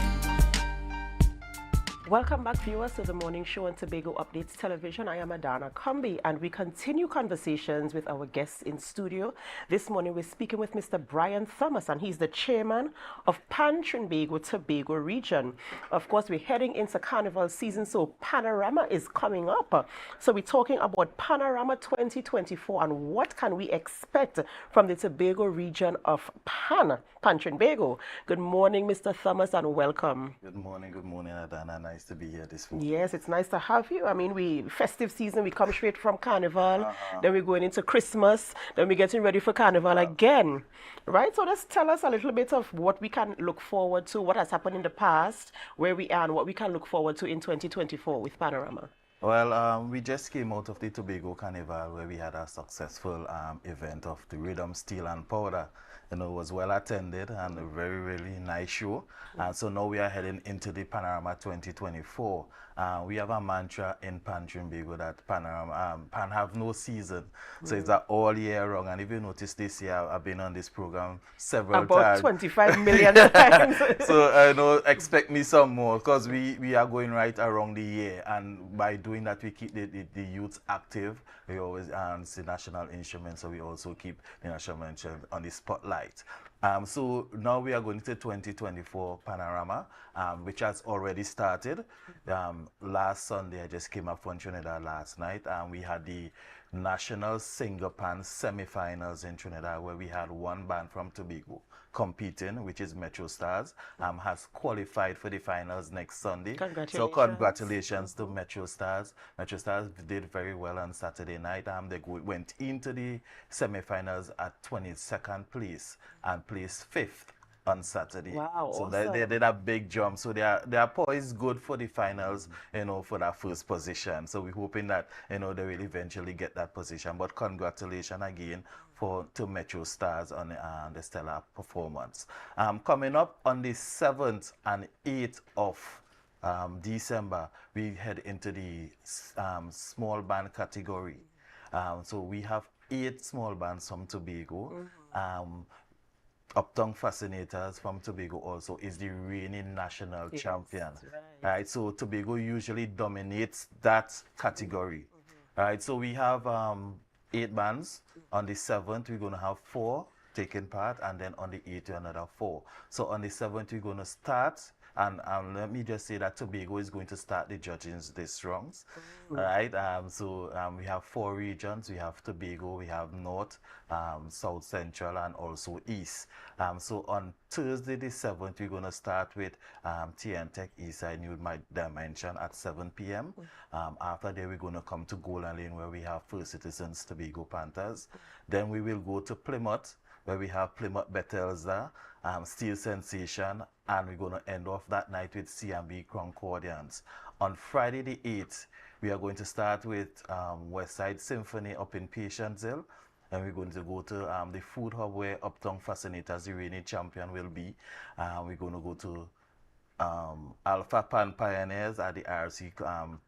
Welcome back, viewers, to the morning show on Tobago Updates Television. I am Adana Combi, and we continue conversations with our guests in studio. This morning, we're speaking with Mr. Brian Thomas, and he's the chairman of Pan-Trinbago Tobago region. Of course, we're heading into carnival season, so Panorama is coming up. So we're talking about Panorama 2024 and what can we expect from the Tobago region of Pan-Trinbago. Good morning, Mr. Thomas, and welcome. Good morning, Adana. Nice to be here this morning. Yes, it's nice to have you. I mean, festive season, we come straight from Carnival, then we're going into Christmas, then we're getting ready for Carnival again, right? So let's tell us a little bit of what we can look forward to, what has happened in the past, where we are, and what we can look forward to in 2024 with Panorama. Well, we just came out of the Tobago Carnival where we had a successful event of the Rhythm, Steel and Powder. You know, it was well attended and a very, really nice show. And so now we are heading into the Panorama 2024. We have a mantra in Pan-Trinbago that Panorama, Pan have no season. So it's that all year round. And if you notice this year, I've been on this program several times. About 25 million times. So I know, expect me some more because we are going right around the year. And by doing that, we keep the youths active. We always see national instruments, so we also keep the national instrument on the spotlight. So now we are going to 2024 Panorama, which has already started. Last Sunday, I just came up from Trinidad last night, and we had the National Singer Pan semi-finals in Trinidad, where we had one band from Tobago competing, which is Metro Stars, has qualified for the finals next Sunday. So congratulations to Metro Stars. Metro Stars did very well on Saturday night. They went into the semi-finals at 22nd place and placed 5th on Saturday. Wow, so awesome. they did a big jump. So they are poised good for the finals, you know, for that first position. So we're hoping that, you know, they will eventually get that position. But congratulations again to Metro Stars on the stellar performance. Coming up on the 7th and 8th of December, we head into the small band category. So we have 8 small bands from Tobago. Uptown Fascinators from Tobago also is the reigning national champion. Right, so Tobago usually dominates that category. Right, so we have 8 bands. On the 7th, we're going to have 4 taking part, and then on the 8th, another 4. So on the 7th, we're going to start. And let me just say that Tobago is going to start the judging this rounds, right? So we have 4 regions. We have Tobago, we have North, South Central, and also East. So on Thursday the 7th, we're going to start with TN Tech Eastside New Dimension at 7 p.m. After that, we're going to come to Golden Lane, where we have First Citizens Tobago Panthers. Then we will go to Plymouth, where we have Plymouth Bethesda, Steel Sensation, and we're going to end off that night with CMB Concordians. On Friday the 8th, we are going to start with Westside Symphony up in Patience Hill, and we're going to go to the Food Hub, where Uptown Fascinators, the reigning champion, will be. We're going to go to Alpha Pan Pioneers at the RC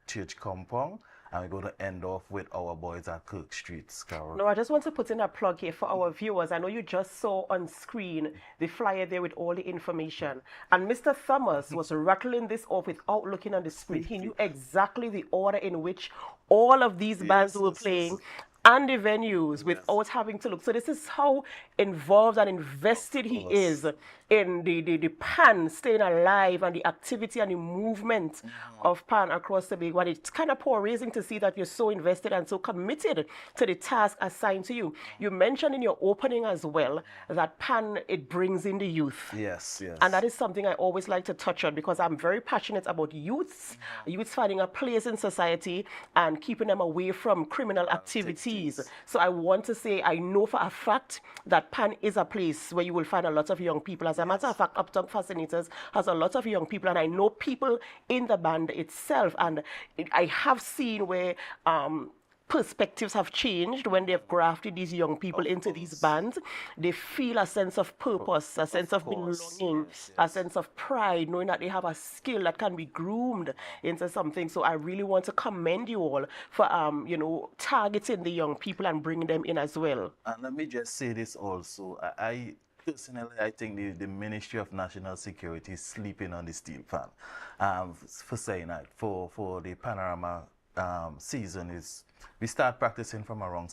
Church Compound. And we're going to end off with our boys at Kirk Street, Carol. No, I just want to put in a plug here for our viewers. I know you just saw on screen the flyer there with all the information. And Mr. Thomas was rattling this off without looking on the screen. He knew exactly the order in which all of these bands were playing. And the venues without having to look. So this is how involved and invested he is in the Pan staying alive and the activity and the movement of Pan across the big one. It's kind of raising to see that you're so invested and so committed to the task assigned to you. You mentioned in your opening as well that Pan, it brings in the youth. Yes, yes. And that is something I always like to touch on because I'm very passionate about youths finding a place in society and keeping them away from criminal activities. So I want to say, I know for a fact that Pan is a place where you will find a lot of young people. As a matter of fact, Uptown Fascinators has a lot of young people, and I know people in the band itself. And I have seen where perspectives have changed when they've grafted these young people into these bands. They feel a sense of purpose, a sense of belonging, a sense of pride, knowing that they have a skill that can be groomed into something. So I really want to commend you all for, targeting the young people and bringing them in as well. And let me just say this also. Personally, I think the Ministry of National Security is sleeping on the steel pan. For saying that, for the Panorama season is, we start practicing from around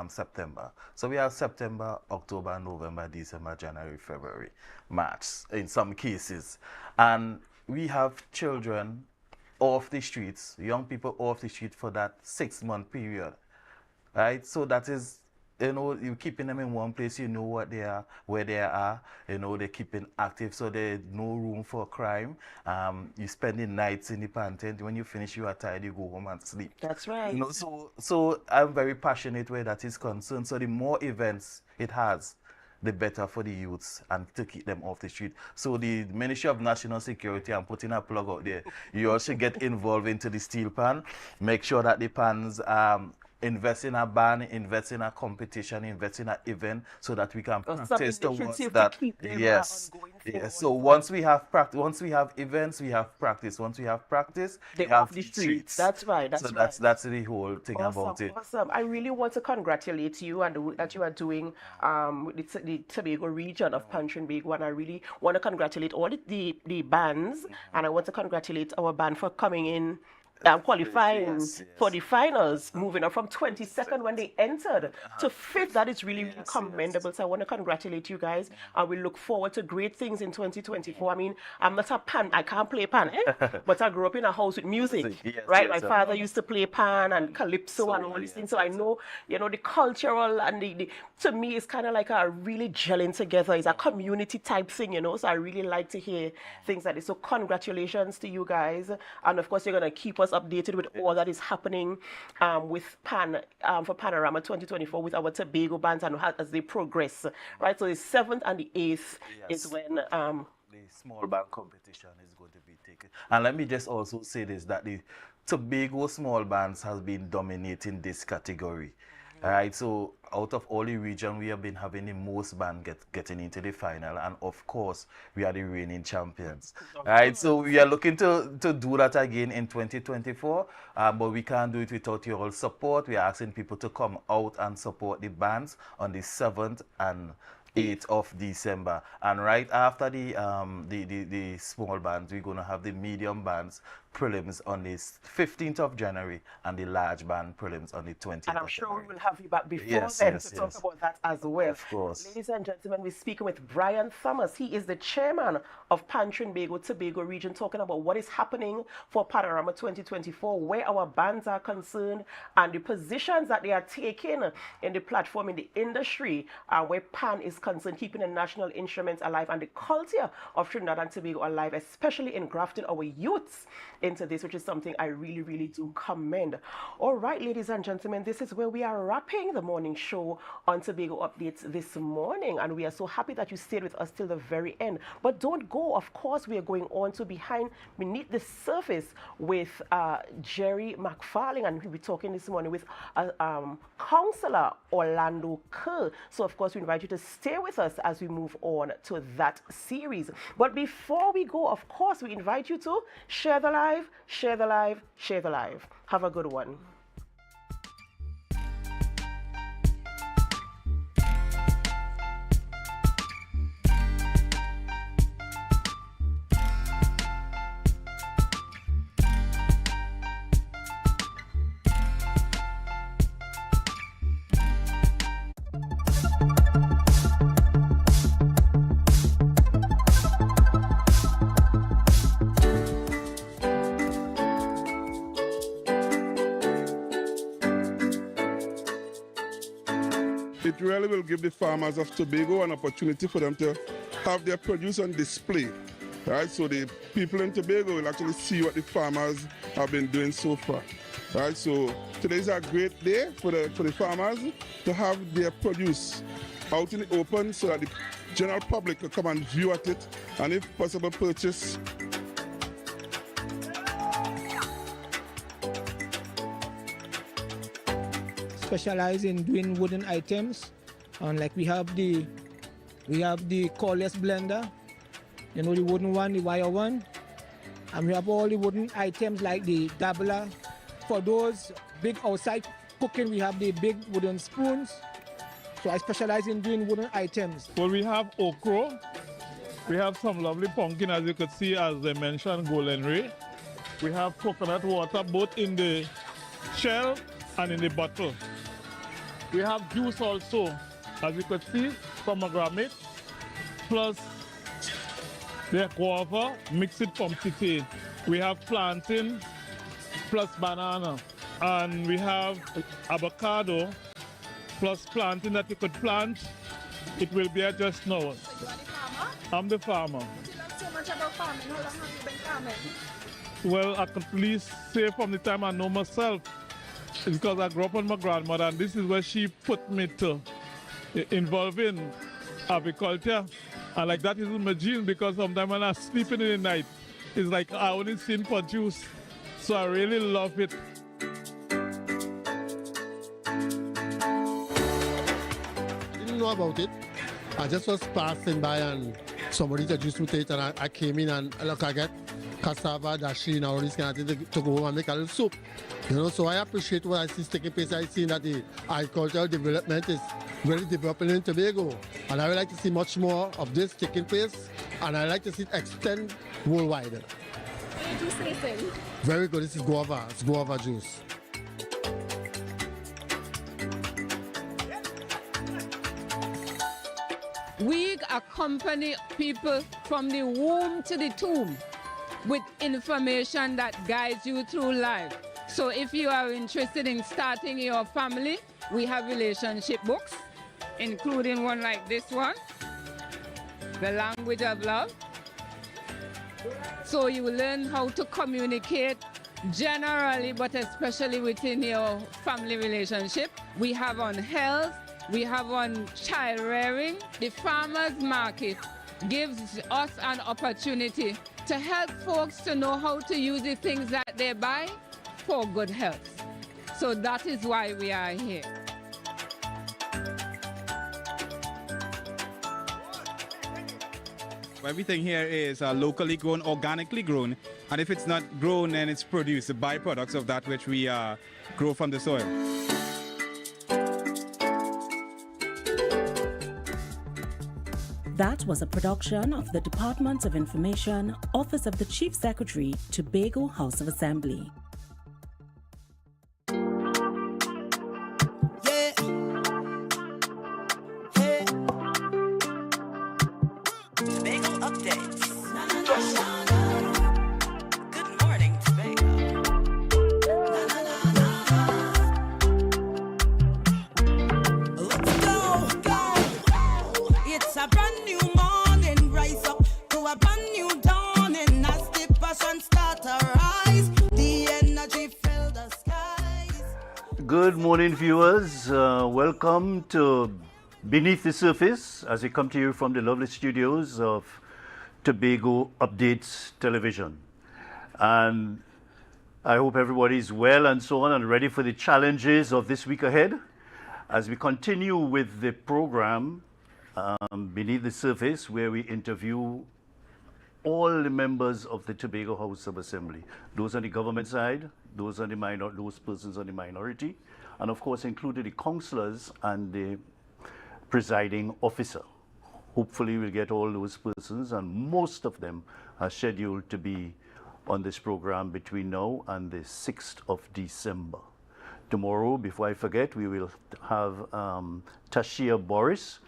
September. So we have September, October, November, December, January, February, March in some cases. And we have children off the streets, young people off the street for that 6-month period, right? So that is, you know, you're keeping them in one place, you know what they are, where they are, you know, they're keeping active, so there's no room for crime. You spending nights in the pantent. When you finish, you are tired, you go home and sleep. That's right. You know, so I'm very passionate where that is concerned. So the more events it has, the better for the youths and to keep them off the street. So the Ministry of National Security, I'm putting a plug out there, you also get involved into the steel pan. Make sure that the pans invest in a band, invest in a competition, invest in an event so that we can practice towards that. Yes. Yes. So once we have events, we have practice. Once we have practice, we have the streets. That's right. That's the whole thing about it. Awesome. I really want to congratulate you and the work that you are doing with the Tobago region of Trinbago, and I really want to congratulate all the bands, and I want to congratulate our band for coming in qualifying for the finals, moving up from 22nd when they entered to 5th. That is really commendable. So I want to congratulate you guys, and we look forward to great things in 2024. I mean, I'm not a pan, I can't play pan, but I grew up in a house with music, right? My father used to play pan and calypso and all these things, so I know, you know, the cultural and the to me, it's kind of like a really gelling together. It's a community type thing, you know, so I really like to hear things like this. So congratulations to you guys, and of course, you're going to keep us updated with all that is happening with for Panorama 2024 with our Tobago bands and as they progress, right? So the 7th and the 8th is when the small band competition is going to be taken. And let me just also say this, that the Tobago small bands has been dominating this category. All right, so out of all the region, we have been having the most band getting into the final, and of course, we are the reigning champions. All right, so we are looking to do that again in 2024, but we can't do it without your all support. We are asking people to come out and support the bands on the 7th and 8th of December, and right after the small bands, we're going to have the medium bands prelims on the 15th of January and the large band prelims on the 20th. And I'm sure we will have you back before then to talk about that as well. Of course. Ladies and gentlemen, we're speaking with Brian Thomas. He is the chairman of Trinbago, Tobago region, talking about what is happening for Panorama 2024, where our bands are concerned, and the positions that they are taking in the platform in the industry, where Pan is concerned, keeping the national instruments alive and the culture of Trinidad and Tobago alive, especially in grafting our youths into this, which is something I really, really do commend. All right, ladies and gentlemen, this is where we are wrapping the morning show on Tobago Updates this morning, and we are so happy that you stayed with us till the very end. But don't go, of course, we are going on to beneath the surface with Jerry McFarling, and we'll be talking this morning with Councillor Orlando Kerr. So, of course, we invite you to stay with us as we move on to that series. But before we go, of course, we invite you to share the live, share the live, share the live. Have a good one. It really will give the farmers of Tobago an opportunity for them to have their produce on display, right? So the people in Tobago will actually see what the farmers have been doing so far, right? So today is a great day for the farmers to have their produce out in the open so that the general public can come and view at it, and if possible purchase. Specialize in doing wooden items, and like we have the cordless blender, you know, the wooden one, the wire one, and we have all the wooden items like the dabbler. For those big outside cooking, we have the big wooden spoons, So I specialize in doing wooden items. Well, we have okra. We have some lovely pumpkin, as you could see, as they mentioned, golden ray. We have coconut water, both in the shell and in the bottle. We have juice also, as you could see, pomegranate, plus the guava, mix it from citane. We have plantain plus banana. And we have avocado plus plantain that you could plant. It will bear just now. So you are the farmer? I'm the farmer. You know so much about farming. How long have you been farming? Well, I could at least say from the time I know myself, it's because I grew up with my grandmother, and this is where she put me to involve in agriculture. And like that is in my genes, because sometimes when I'm sleeping in the night, it's like I only seen produce. So I really love it. Didn't know about it. I just was passing by and somebody introduced me to it, and I came in and look, I get cassava, dashi, and all this kind of thing to go home and make a little soup. You know, so I appreciate what I see taking place. I see that the agricultural development is really developing in Tobago, and I would like to see much more of this taking place, and I like to see it extend worldwide. What juice tasting? Very good. This is guava. It's guava juice. We accompany people from the womb to the tomb with information that guides you through life. So if you are interested in starting your family, we have relationship books, including one like this one, The Language of Love. So you will learn how to communicate generally, but especially within your family relationship. We have on health, we have on child rearing. The farmers market gives us an opportunity to help folks to know how to use the things that they buy for good health. So that is why we are here. Everything here is locally grown, organically grown, and if it's not grown, then it's produced, the byproducts of that which we grow from the soil. That was a production of the Department of Information, Office of the Chief Secretary, Tobago House of Assembly. Good morning, viewers. Welcome to Beneath the Surface as we come to you from the lovely studios of Tobago Updates Television. And I hope everybody's well and so on and ready for the challenges of this week ahead. As we continue with the program Beneath the Surface, where we interview all the members of the Tobago House of Assembly, those on the government side, those persons on the minority, and of course included the councillors and the presiding officer. Hopefully we'll get all those persons, and most of them are scheduled to be on this program between now and the 6th of December. Tomorrow, before I forget, we will have Tashia Boris,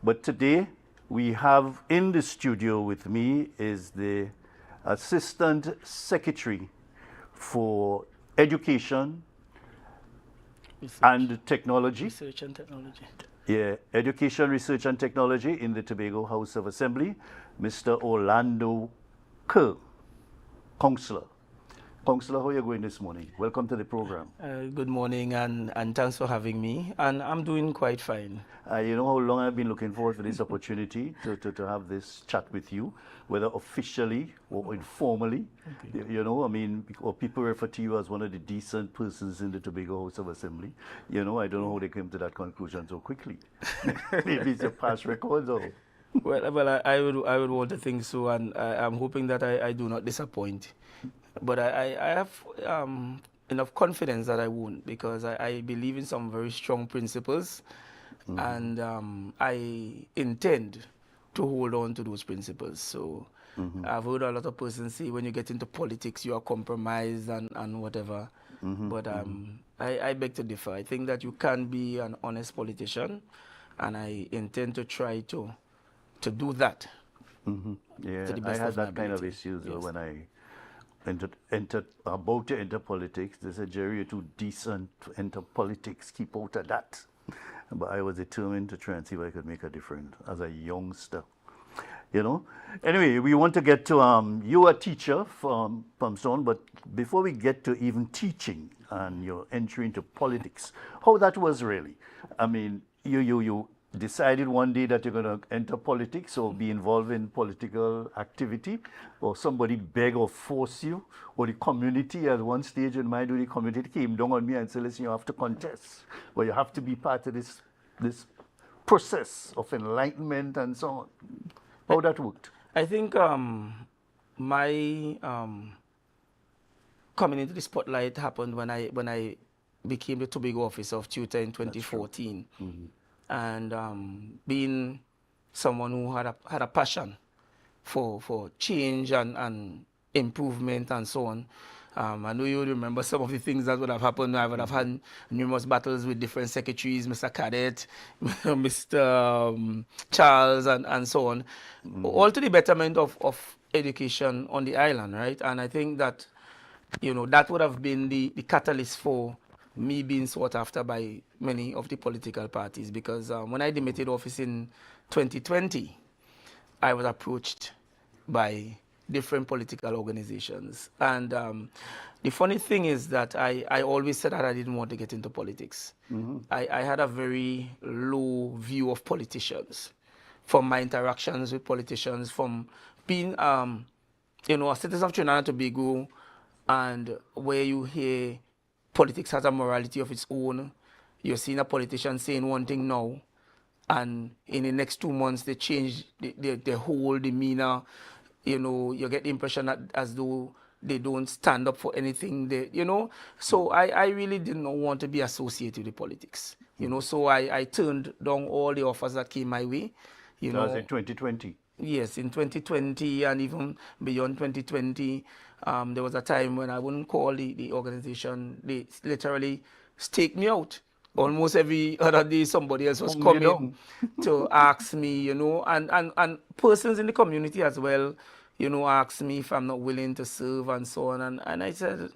but today we have in the studio with me is the Assistant Secretary for Education and Technology. Research and Technology. Yeah, Education, Research and Technology in the Tobago House of Assembly, Mr. Orlando Kerr, Councillor. Councillor, how are you going this morning? Welcome to the program. Good morning, and thanks for having me. And I'm doing quite fine. You know how long I've been looking forward for this opportunity to have this chat with you, whether officially or informally. Okay. You know, I mean, or people refer to you as one of the decent persons in the Tobago House of Assembly. You know, I don't know how they came to that conclusion so quickly. Maybe it's a past record, or. Well, I would want to think so, and I'm hoping that I do not disappoint. But I have enough confidence that I won't, because I believe in some very strong principles, and I intend to hold on to those principles. So I've heard a lot of persons say when you get into politics, you are compromised and whatever. But I beg to differ. I think that you can be an honest politician, and I intend to try to do that. Yeah, To the I best had of my that kind of ability. issues Yes. when I about to enter politics. They said, Jerry, you're too decent to enter politics. Keep out of that. But I was determined to try and see if I could make a difference as a youngster. You know. Anyway, we want to get to you are a teacher from Stone, but before we get to even teaching and your entry into politics, how that was really. I mean, you decided one day that you're going to enter politics or be involved in political activity, or somebody beg or force you, or the community at one stage in my the community came down on me and said, listen, you have to contest, or you have to be part of this process of enlightenment and so on. How that worked? I think my coming into the spotlight happened when I became the Tobago Officer of Tutor in 2014, and being someone who had a passion for change and improvement and so on. I know you remember some of the things that would have happened. I would have had numerous battles with different secretaries, Mr. Cadet, Mr. Charles, and so on, all to the betterment of education on the island, right? And I think that, that would have been the catalyst for me being sought after by many of the political parties, because when I demitted office in 2020, I was approached by different political organizations. And the funny thing is that I always said that I didn't want to get into politics. I had a very low view of politicians from my interactions with politicians, from being a citizen of Trinidad and Tobago, and where you hear politics has a morality of its own. You're seeing a politician saying one thing now, and in the next 2 months they change their whole demeanor. You get the impression that as though they don't stand up for anything. So I really did not want to be associated with politics. So I turned down all the offers that came my way. That was in 2020. Yes, in 2020 and even beyond 2020, there was a time when I wouldn't call the organization. They literally staked me out. Almost every other day, somebody else was coming to ask me, and persons in the community as well, asked me if I'm not willing to serve and so on. And I said,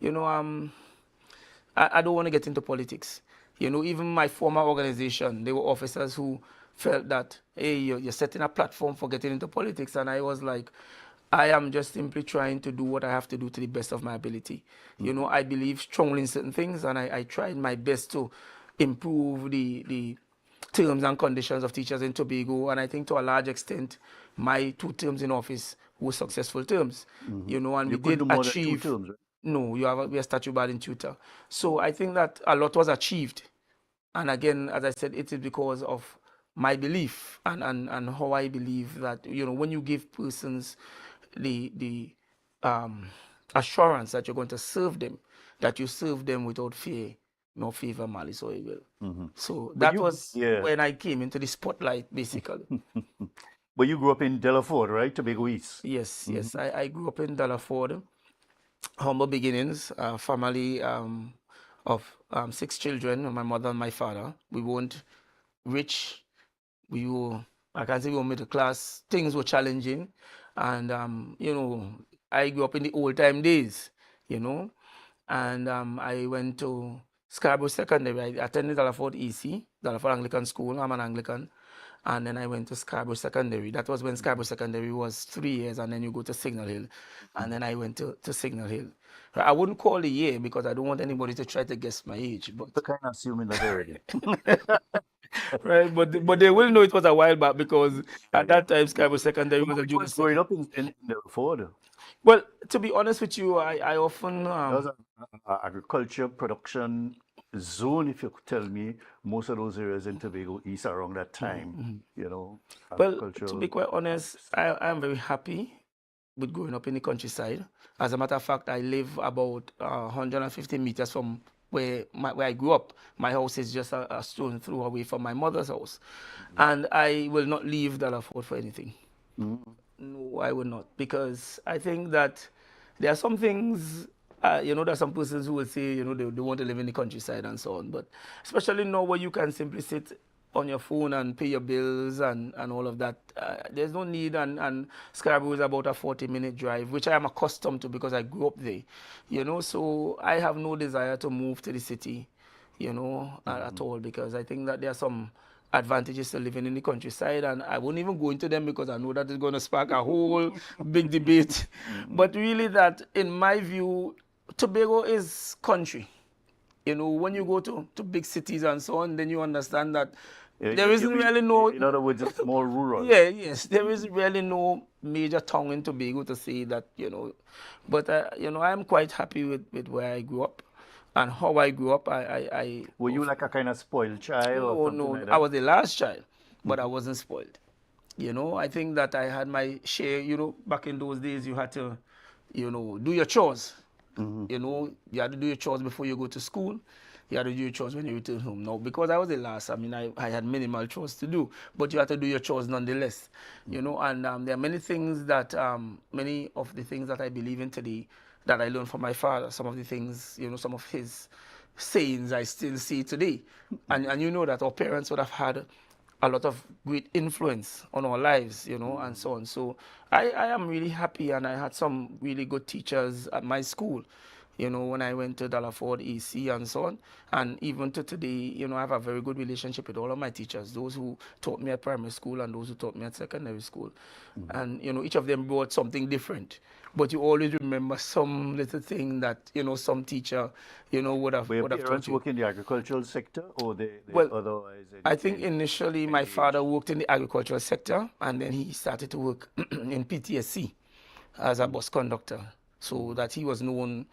I don't want to get into politics. Even my former organization, there were officers who felt that, hey, you're setting a platform for getting into politics. And I was like, I am just simply trying to do what I have to do to the best of my ability. I believe strongly in certain things, and I tried my best to improve the terms and conditions of teachers in Tobago. And I think to a large extent, my 2 terms in office were successful terms. And we did achieve. 2 terms, right? No, we are statute barred in tutor. So I think that a lot was achieved. And again, as I said, it is because of my belief and how I believe that, when you give persons the assurance that you're going to serve them, that you serve them without fear, no favor, malice, or evil. So that was when I came into the spotlight, basically. But you grew up in Delaford, right? Tobago East. Yes, yes. I grew up in Delaford. Humble beginnings, family of 6 children, my mother and my father. We weren't rich. We were, I can't say we were middle class. Things were challenging. And, I grew up in the old time days, and I went to Scarborough Secondary. I attended Delaford EC, Delaford Anglican School. I'm an Anglican. And then I went to Scarborough Secondary. That was when Scarborough Secondary was 3 years, and then you go to Signal Hill. And then I went to Signal Hill. I wouldn't call the year because I don't want anybody to try to guess my age. But kind of assuming that already. Right, but they will know it was a while back because at that time Scarborough Secondary was a junior. Growing up in Delaford. Well, to be honest with you, I often There was an agriculture production zone, if you could tell me, most of those areas in Tobago East around that time, Well, to be quite honest, I am very happy with growing up in the countryside. As a matter of fact, I live about 150 meters from where I grew up. My house is just a stone throw away from my mother's house. And I will not leave Delaford for anything. No, I will not. Because I think that there are some things, there are some persons who will say, they want to live in the countryside and so on. But especially now where you can simply sit on your phone and pay your bills and all of that. There's no need, and Scarborough is about a 40-minute drive, which I am accustomed to because I grew up there, so I have no desire to move to the city, at all, because I think that there are some advantages to living in the countryside, and I won't even go into them because I know that it's going to spark a whole big debate. But really that, in my view, Tobago is country. When you go to big cities and so on, then you understand that there isn't really no... In other words, it's more rural. Yes, there is really no major town in Tobago to say that, But, I am quite happy with where I grew up and how I grew up. Were you like a kind of spoiled child or something like that? I was the last child, but I wasn't spoiled. I think that I had my share, back in those days you had to, do your chores. You had to do your chores before you go to school. You had to do your chores when you return home. Now, because I was the last, I had minimal chores to do, but you had to do your chores nonetheless. And there are many things that, many of the things that I believe in today that I learned from my father. Some of the things, some of his sayings I still see today. And that our parents would have had a lot of great influence on our lives, and so on. So I am really happy, and I had some really good teachers at my school, when I went to Delaford, AC, and so on. And even to today, I have a very good relationship with all of my teachers, those who taught me at primary school and those who taught me at secondary school. And, each of them brought something different. But you always remember some little thing that, some teacher, would have Were your taught parents you. work in the agricultural sector, or they Well, otherwise? I think initially my father worked in the agricultural sector, and then he started to work in PTSC as a bus conductor, so that he was known,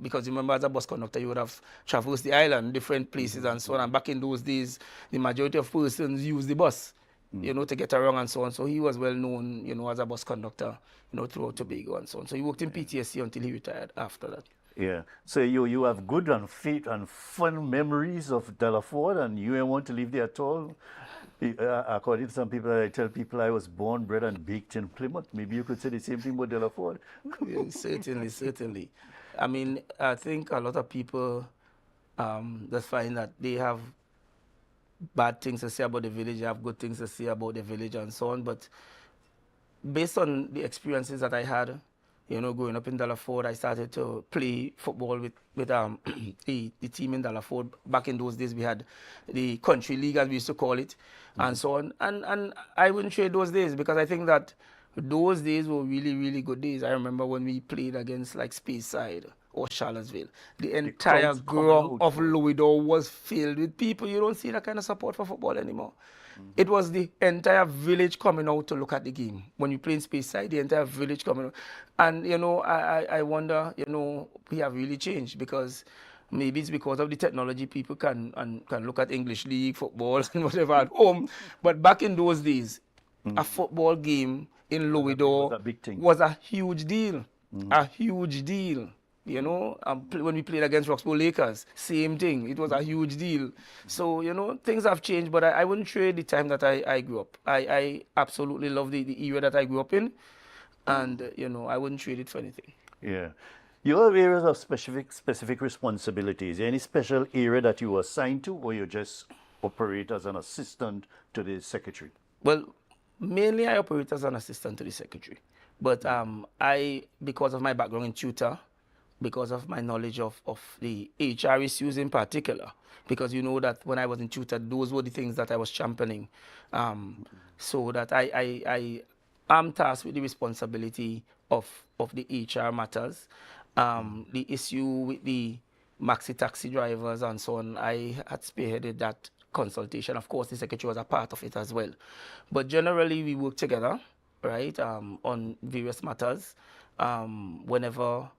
because remember, as a bus conductor, you would have traversed the island, different places and so on. And back in those days, the majority of persons used the bus, to get around and so on. So he was well known, as a bus conductor, throughout Tobago and so on. So he worked in PTSC until he retired after that. Yeah. So you have good and fit and fun memories of Delaford, and you don't want to live there at all. According to some people, I tell people I was born, bred, and baked in Plymouth. Maybe you could say the same thing about Delaford. Yeah, certainly. I think a lot of people just find that they have bad things to say about the village, they have good things to say about the village and so on. But based on the experiences that I had, growing up in Delaford, I started to play football with the team in Delaford. Back in those days, we had the country league, as we used to call it, and so on. And I wouldn't trade those days, because I think that those days were really, really good days. I remember when we played against like Speyside or Charlottesville. The entire ground of Louisville was filled with people. You don't see that kind of support for football anymore. It was the entire village coming out to look at the game. When you play in Speyside, the entire village coming out. And, I wonder, we have really changed, because maybe it's because of the technology. People can look at English League, football, and whatever at home. But back in those days, a football game in Louisville was a huge deal. A huge deal. When we played against Roxbury Lakers, same thing. It was a huge deal. So, things have changed, but I wouldn't trade the time that I grew up. I absolutely love the era that I grew up in, and, I wouldn't trade it for anything. Yeah. Your areas of specific responsibilities, any special area that you were assigned to, or you just operate as an assistant to the secretary? Well, mainly I operate as an assistant to the secretary. But because of my background in tutor, because of my knowledge of the HR issues in particular, because that when I was in tutor, those were the things that I was championing. So that I am tasked with the responsibility of the HR matters. The issue with the maxi taxi drivers and so on, I had spearheaded that consultation. Of course, the secretary was a part of it as well. But generally, we work together, right, on various matters. Whenever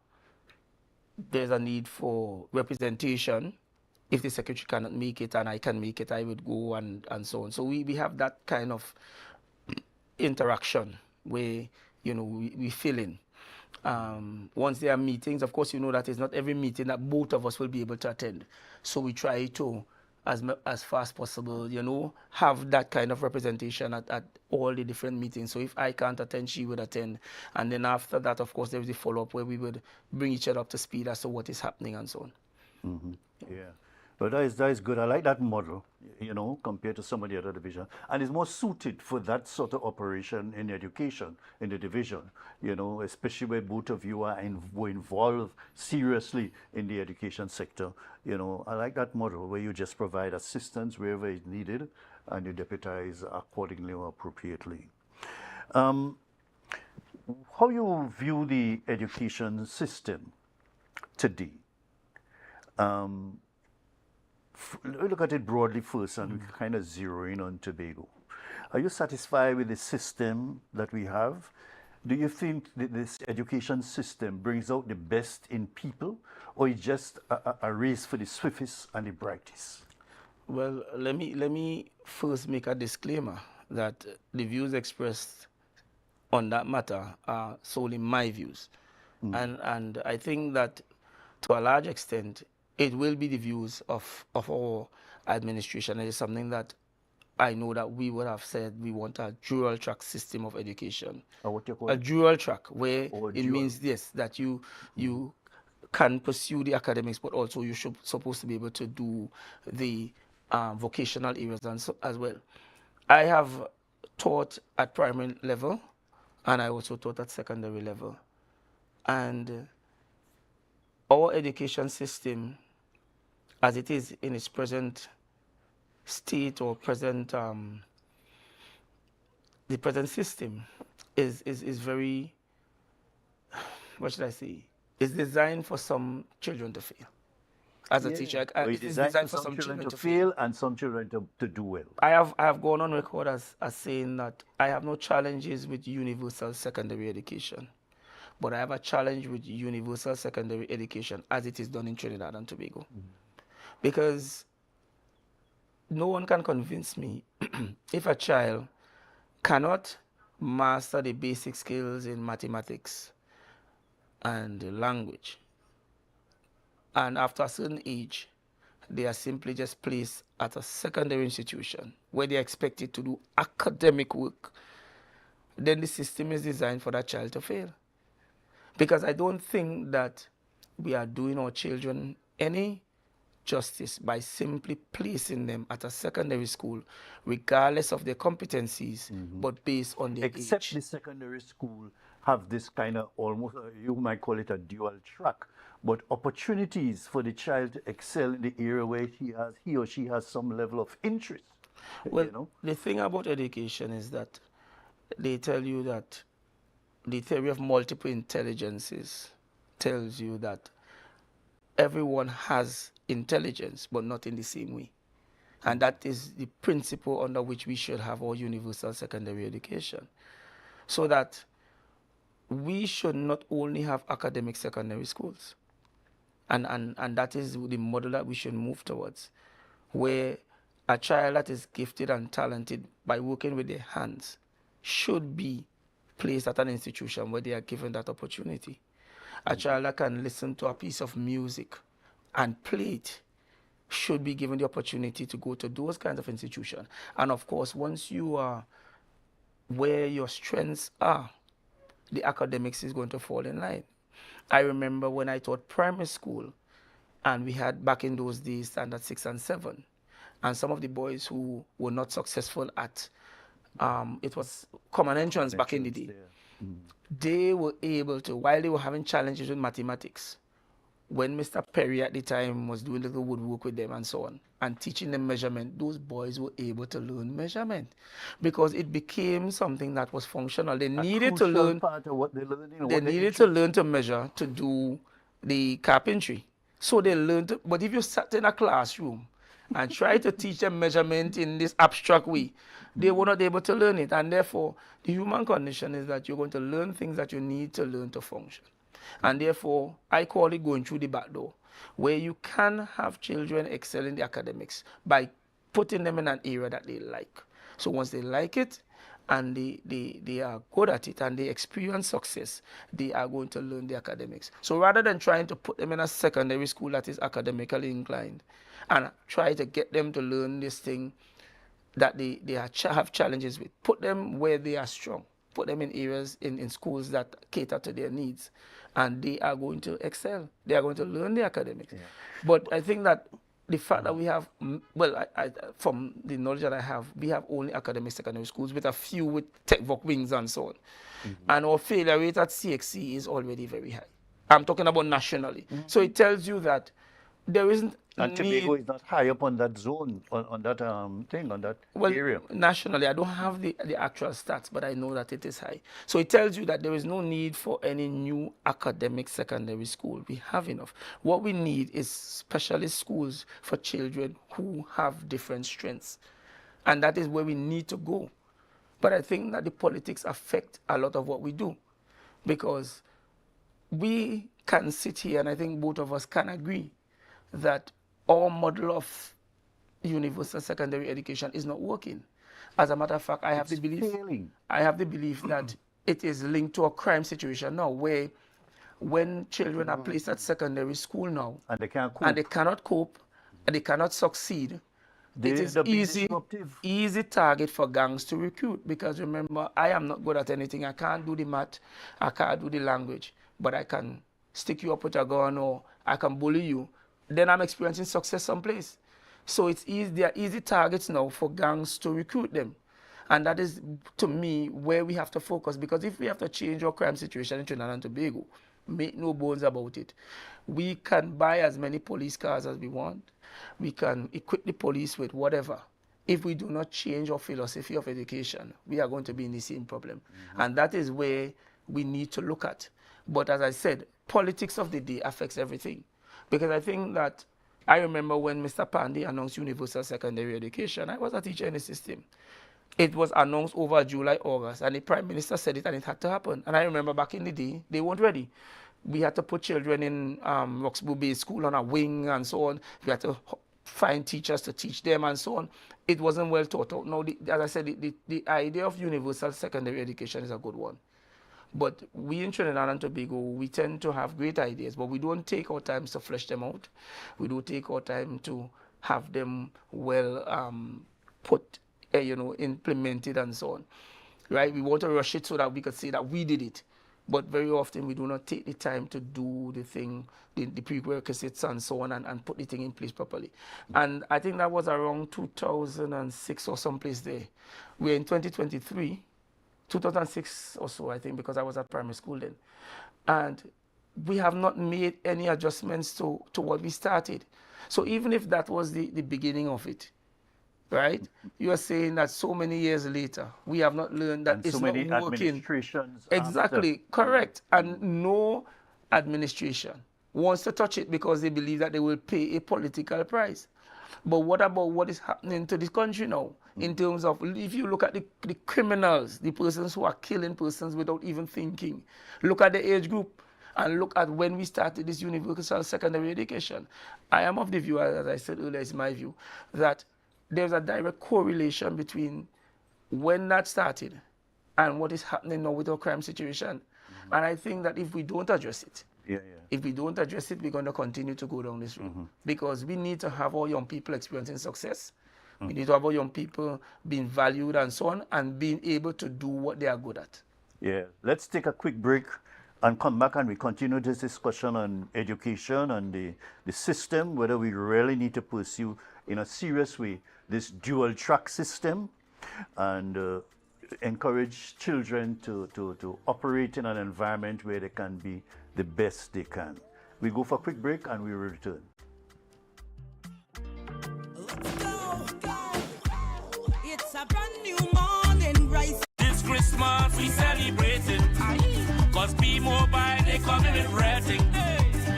there's a need for representation, if the secretary cannot make it and I can make it, I would go and so on. So we have that kind of interaction where, we fill in. Once there are meetings, of course, you know that it's not every meeting that both of us will be able to attend. So we try to, as far as possible, you know, have that kind of representation at all the different meetings. So if I can't attend, she would attend. And then after that, of course, there is the follow-up where we would bring each other up to speed as to what is happening and so on. Mm-hmm. Yeah. But that is good. I like that model, you know, compared to some of the other divisions. And it's more suited for that sort of operation in education, in the division, you know, especially where both of you are involved seriously in the education sector. You know, I like that model where you just provide assistance wherever it's needed and you deputize accordingly or appropriately. How you view the education system today? Look at it broadly first and we kind of zero in on Tobago. Are you satisfied with the system that we have? Do you think that this education system brings out the best in people, or is just a race for the swiftest and the brightest? Well, let me first make a disclaimer that the views expressed on that matter are solely my views. And I think that to a large extent, it will be the views of our administration. It is something that I know that we would have said we want a dual track system of education. What you call a it? dual track, where it dual. means, yes, that you can pursue the academics, but also you should supposed to be able to do the vocational areas as well. I have taught at primary level, and I also taught at secondary level. And our education system, as it is in its present state or present, the present system is very, what should I say? It's designed for some children to fail. As a teacher, it's designed for some children to fail and some children to do well. I have gone on record as saying that I have no challenges with universal secondary education, but I have a challenge with universal secondary education as it is done in Trinidad and Tobago. Because no one can convince me if a child cannot master the basic skills in mathematics and language, and after a certain age, they are simply just placed at a secondary institution where they are expected to do academic work, then the system is designed for that child to fail. Because I don't think that we are doing our children any justice by simply placing them at a secondary school, regardless of their competencies, but based on their Except age. the secondary school have this kind of almost, you might call it a dual track, but opportunities for the child to excel in the area where he or she has some level of interest. Well, you know? the thing about education is that they tell you that the theory of multiple intelligences tells you that everyone has intelligence, but not in the same way. And that is the principle under which we should have our universal secondary education. So that we should not only have academic secondary schools. And that is the model that we should move towards, where a child that is gifted and talented by working with their hands should be placed at an institution where they are given that opportunity. A child that can listen to a piece of music and play it should be given the opportunity to go to those kinds of institutions. And of course, once you are where your strengths are, the academics is going to fall in line. I remember when I taught primary school, and we had back in those days standard 6 and 7, and some of the boys who were not successful at it was common entrance back in the day. They were able to, while they were having challenges with mathematics, when Mr. Perry at the time was doing little woodwork with them and so on, and teaching them measurement, those boys were able to learn measurement because it became something that was functional. They needed to learn part of what they're learning. They needed to learn to measure to do the carpentry. So they learned, but if you sat in a classroom and try to teach them measurement in this abstract way, they were not able to learn it. And therefore, the human condition is that you're going to learn things that you need to learn to function. And therefore, I call it going through the back door, where you can have children excel in the academics by putting them in an area that they like. So once they like it, and they are good at it and they experience success, they are going to learn the academics. So rather than trying to put them in a secondary school that is academically inclined and try to get them to learn this thing that they have challenges with, put them where they are strong, put them in areas, in schools that cater to their needs, and they are going to excel. They are going to learn the academics. Yeah. But I think that the fact that we have, well, from the knowledge that I have, we have only academic secondary schools with a few with tech voc wings and so on. And our failure rate at CXC is already very high. I'm talking about nationally. So it tells you that there isn't And Tobago is not high up on that zone, on that thing, on that area. Nationally, I don't have the actual stats, but I know that it is high. So it tells you that there is no need for any new academic secondary school. We have enough. What we need is specialist schools for children who have different strengths. And that is where we need to go. But I think that the politics affect a lot of what we do, because we can sit here, and I think both of us can agree that our model of universal secondary education is not working. As a matter of fact, I have the belief that it is linked to a crime situation now, where when children are placed at secondary school now and they can't cope, and they cannot cope, and they cannot succeed, it is easy target for gangs to recruit. Because remember, I am not good at anything. I can't do the math, I can't do the language, but I can stick you up with a gun or I can bully you. Then I'm experiencing success someplace. So it's easy, they are easy targets now for gangs to recruit them. And that is, to me, where we have to focus. Because if we have to change our crime situation in Trinidad and Tobago, make no bones about it, we can buy as many police cars as we want. We can equip the police with whatever. If we do not change our philosophy of education, we are going to be in the same problem. And that is where we need to look at. But as I said, politics of the day affects everything. Because I think that I remember when Mr. Pandey announced universal secondary education, I was a teacher in the system. It was announced over July, August, and the Prime Minister said it and it had to happen. And I remember back in the day, they weren't ready. We had to put children in Roxburgh Bay School on a wing and so on. We had to find teachers to teach them and so on. It wasn't well thought out. Now, as I said, the idea of universal secondary education is a good one. But we in Trinidad and Tobago, we tend to have great ideas, but we don't take our time to flesh them out. We don't take our time to have them well implemented and so on. Right? We want to rush it so that we could say that we did it. But very often we do not take the time to do the thing, the prerequisites and so on, and put the thing in place properly. And I think that was around 2006 or someplace there. We're in 2023. 2006 or so, I think, because I was at primary school then. And we have not made any adjustments to what we started. So even if that was the beginning of it, right? You are saying that so many years later, we have not learned that it's not working. Exactly, correct. And no administration wants to touch it because they believe that they will pay a political price. But what about what is happening to this country now? In terms of, if you look at the criminals, the persons who are killing persons without even thinking, look at the age group and look at when we started this universal secondary education. I am of the view, as I said earlier, it's my view, that there's a direct correlation between when that started and what is happening now with our crime situation. And I think that if we don't address it, if we don't address it, we're going to continue to go down this road. Because we need to have our young people experiencing success. We need to have our young people being valued and so on, and being able to do what they are good at. Yeah, let's take a quick break and come back and we continue this discussion on education and the system, whether we really need to pursue in a serious way this dual track system and encourage children to operate in an environment where they can be the best they can. We go for a quick break and we will return. It's a brand new morning, rise. This Christmas we celebrate it. Cause P-Mobile, they coming with rating.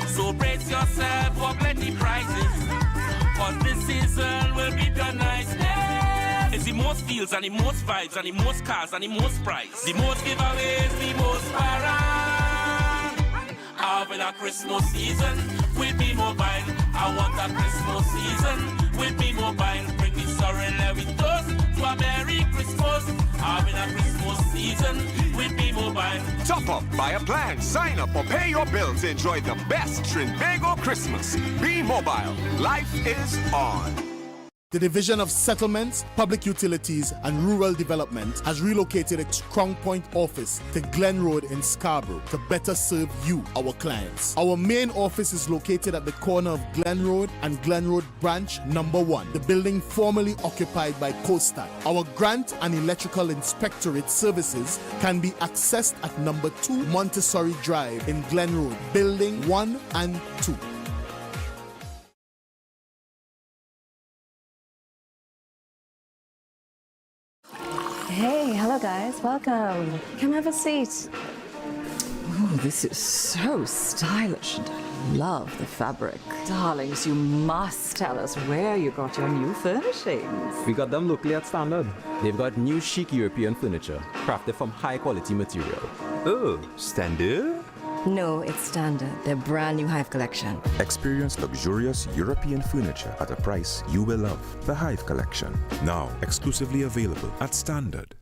So brace yourself for plenty prizes. Cause this season will be the nice. It's the most deals and the most vibes and the most cars and the most price. The most giveaways, the most parang. Having a Christmas season with P-Mobile. I want a Christmas season with P-Mobile. Bring the sorrel with us. you a Merry Christmas. Having a Christmas season with B-Mobile. Top up, buy a plan, sign up or pay your bills. Enjoy the best Trinbago Christmas. B-Mobile. Life is on. The Division of Settlements, Public Utilities and Rural Development has relocated its Crown Point office to Glen Road in Scarborough to better serve you, our clients. Our main office is located at the corner of Glen Road and Glen Road Branch number 1, the building formerly occupied by Coastal. Our grant and electrical inspectorate services can be accessed at number 2 Montessori Drive in Glen Road, building 1 and 2. Hey, hello guys, welcome. Come have a seat. Oh, this is so stylish and I love the fabric. Darlings, you must tell us where you got your new furnishings. We got them locally at Standard. They've got new chic European furniture, crafted from high quality material. Oh, Standard? No, it's Standard, their brand new Hive collection. Experience luxurious European furniture at a price you will love. The Hive Collection, now exclusively available at Standard.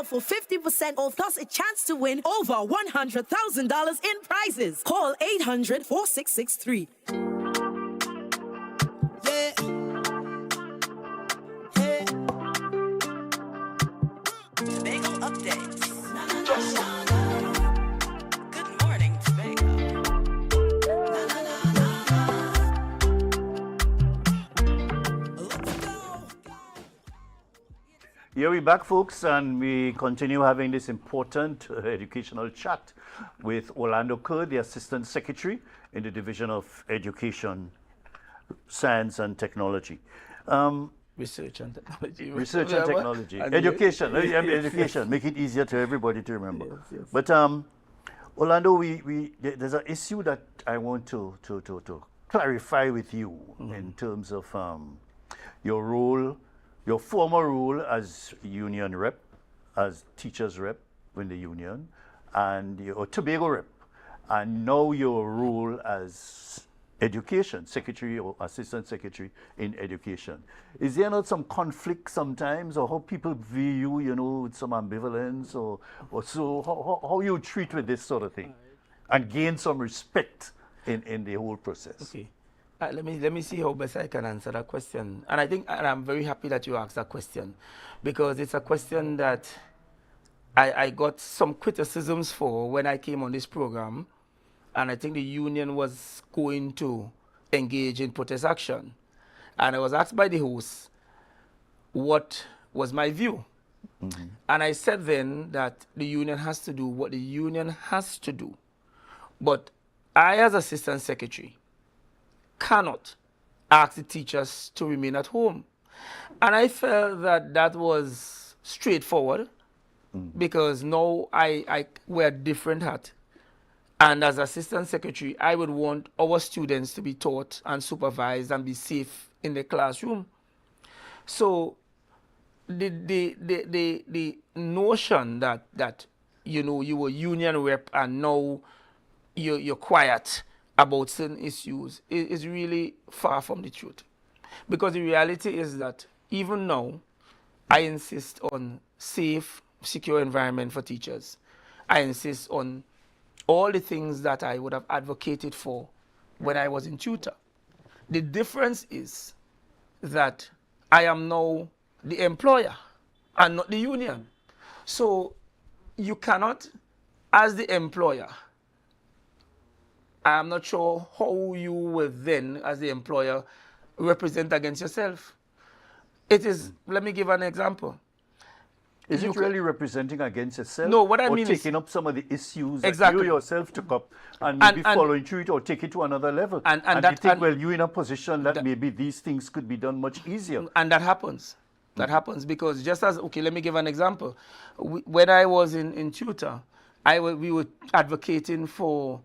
For 50% off plus a chance to win over $100,000 in prizes. Call 800-4663. Yeah. Hey. Tobago updates. Good morning, Tobago. Here we're back, folks, and we continue having this important educational chat with Orlando Kerr, the Assistant Secretary in the Division of Education, Science and Technology. Research and technology. Research and technology. Education. Education. Make it easier to everybody to remember. Yes, yes. But Orlando, there's an issue that I want to clarify with you in terms of your role, your former role as union rep, as teachers rep in the union, and your Tobago rep, and now your role as education secretary or assistant secretary in education. Is there not some conflict sometimes, or how people view you, with some ambivalence, or so how you treat with this sort of thing, and gain some respect in the whole process? Okay. Let me see how best I can answer that question. And I'm very happy that you asked that question, because it's a question that I got some criticisms for when I came on this program, and I think the union was going to engage in protest action. And I was asked by the host what was my view. Mm-hmm. And I said then that the union has to do what the union has to do. But I, as assistant secretary, cannot ask the teachers to remain at home. And I felt that that was straightforward, because now I wear a different hat. And as assistant secretary, I would want our students to be taught and supervised and be safe in the classroom. So the notion that you were union rep and now you're quiet about certain issues is really far from the truth. Because the reality is that even now, I insist on safe, secure environment for teachers. I insist on all the things that I would have advocated for when I was in tutor. The difference is that I am now the employer and not the union. So you cannot, as the employer, I'm not sure how you will then, as the employer, represent against yourself. It is, let me give an example. Is it really representing against yourself? No, what I or mean taking up some of the issues exactly. that you yourself took up and maybe following through it or take it to another level. And you think, well, you're in a position that maybe these things could be done much easier. And that happens. That happens because just as, okay, let me give an example. When I was in tutor, we were advocating for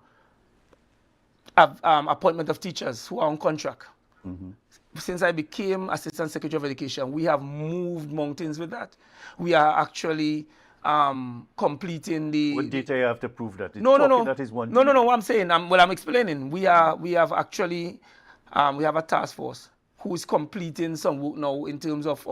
appointment of teachers who are on contract. Since I became Assistant Secretary of Education, we have moved mountains with that. We are actually completing the... What data you have to prove that? No. That is one no, what I'm saying, I'm explaining. We have actually, we have a task force who is completing some work now in terms of